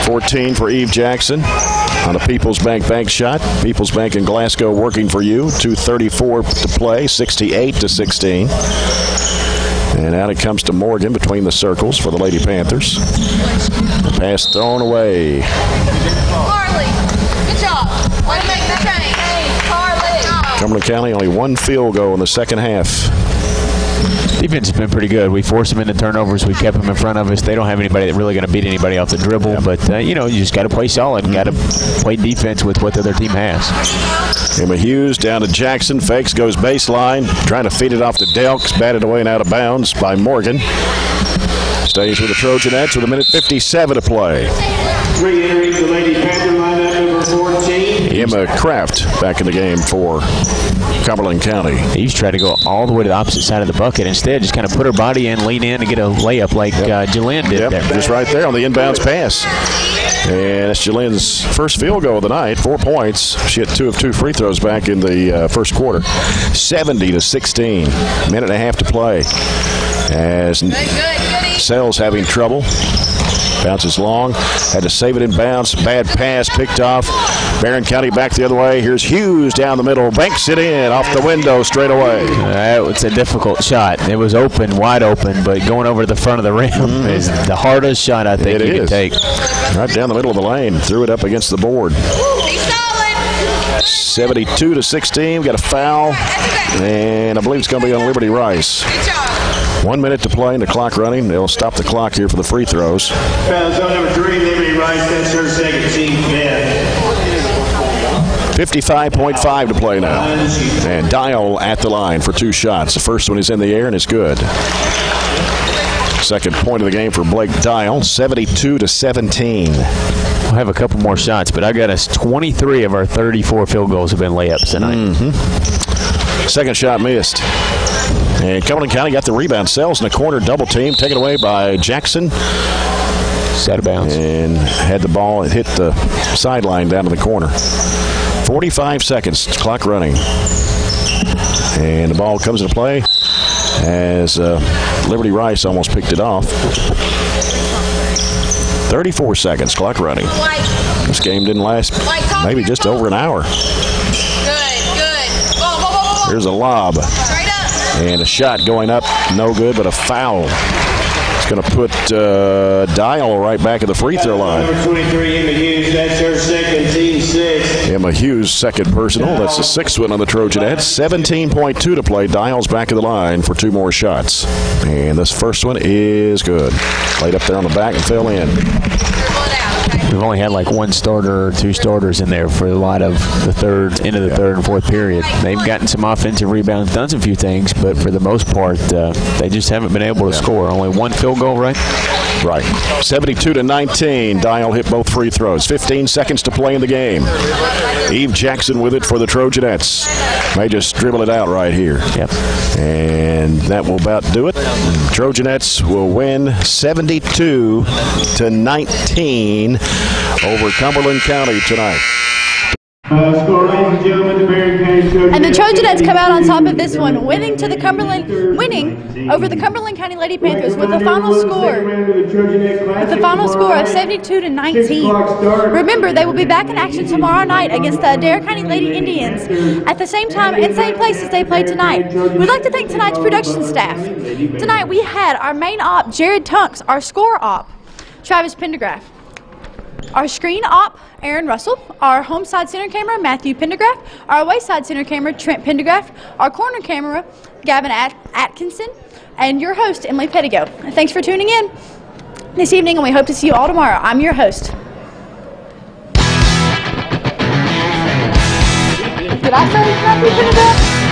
Speaker 8: 14 for Eve Jackson on a People's Bank shot. People's Bank in Glasgow working for you. 2:34 to play, 68-16. And out it comes to Morgan between the circles for the Lady Panthers. The pass thrown away.
Speaker 10: Carly, good job. Way to make the change. Carly.
Speaker 8: Cumberland County only one field goal in the second half.
Speaker 9: Defense has been pretty good. We forced them into turnovers. We kept them in front of us. They don't have anybody that really going to beat anybody off the dribble. Yeah. But, you know, you just got to play solid and got to play defense with what the other team has.
Speaker 8: Emma Hughes down to Jackson. Fakes, goes baseline. Trying to feed it off to Delks. Batted away and out of bounds by Morgan. Stays with the Trojanettes with 1:57 to play.
Speaker 6: Re-entering the Lady Panther lineup, number 14.
Speaker 8: Emma Kraft back in the game for Cumberland County.
Speaker 9: He's trying to go all the way to the opposite side of the bucket. Instead, just kind of put her body in, lean in, and get a layup like Jalen did there.
Speaker 8: Just right there on the inbounds pass. And that's Jalen's first field goal of the night, 4 points. She had 2 of 2 free throws back in the first quarter. 70-16. Minute and a half to play. As Sells having trouble. Bounces long. Had to save it in bounds. Bad pass picked off. Barren County back the other way. Here's Hughes down the middle. Banks it in off the window straight away.
Speaker 9: It's a difficult shot. It was open, wide open, but going over to the front of the rim is the hardest shot I think you can take.
Speaker 8: Right down the middle of the lane. Threw it up against the board. 72-16. Got a foul, and I believe it's going to be on Liberty Rice. 1 minute to play and the clock running. They'll stop the clock here for the free throws.
Speaker 6: Foul zone number 3, Liberty Rice. That's her second team man.
Speaker 8: 55.5 to play now. And Dial at the line for 2 shots. The first one is in the air and it's good. Second point of the game for Blake Dial, 72-17.
Speaker 9: We'll have a couple more shots, but I got us 23 of our 34 field goals have been layups tonight.
Speaker 8: Second shot missed. And Cumberland County got the rebound. Sells in the corner, double team, taken away by Jackson.
Speaker 9: It's out of bounds.
Speaker 8: And had the ball, it hit the sideline down to the corner. 45 seconds, clock running. And the ball comes into play as Liberty Rice almost picked it off. 34 seconds, clock running. This game didn't last maybe just over an hour. Here's a lob. And a shot going up, no good, but a foul. It's going to put Dial right back at the free throw line.
Speaker 6: Number 23, Emma Hughes. That's her second, team 6.
Speaker 8: Emma Hughes, second personal. That's the 6th one on the Trojanettes. 17.2 to play. Dial's back of the line for 2 more shots. And this first one is good. Laid up there on the back and fell in.
Speaker 9: We've only had like 1 starter or 2 starters in there for a lot of the third, into the third and fourth period. They've gotten some offensive rebounds, done some few things, but for the most part, they just haven't been able to score. Only 1 field goal, right?
Speaker 8: Right. 72-19. Dial hit both free throws. 15 seconds to play in the game. Eve Jackson with it for the Trojanettes. May just dribble it out right here.
Speaker 9: Yep.
Speaker 8: And that will about do it. Trojanettes will win 72-19 over Cumberland County tonight.
Speaker 6: Score, ladies and gentlemen, the Barren County Trojanettes.
Speaker 1: And the Trojanettes come out on top of this one, winning over the Cumberland County Lady Panthers with a final score of 72-19. Remember, they will be back in action tomorrow night against the Adair County Lady Indians at the same time and same place as they played tonight. We'd like to thank tonight's production staff. Tonight we had our main op, Jared Tunks, our score op, Travis Pendergraft, our screen op, Aaron Russell, our home side center camera, Matthew Pendergraft, our away side center camera, Trent Pendergraft, our corner camera, Gavin Atkinson, and your host, Emily Pettigo. Thanks for tuning in this evening, and we hope to see you all tomorrow. I'm your host. Did I say Matthew Pendergraft?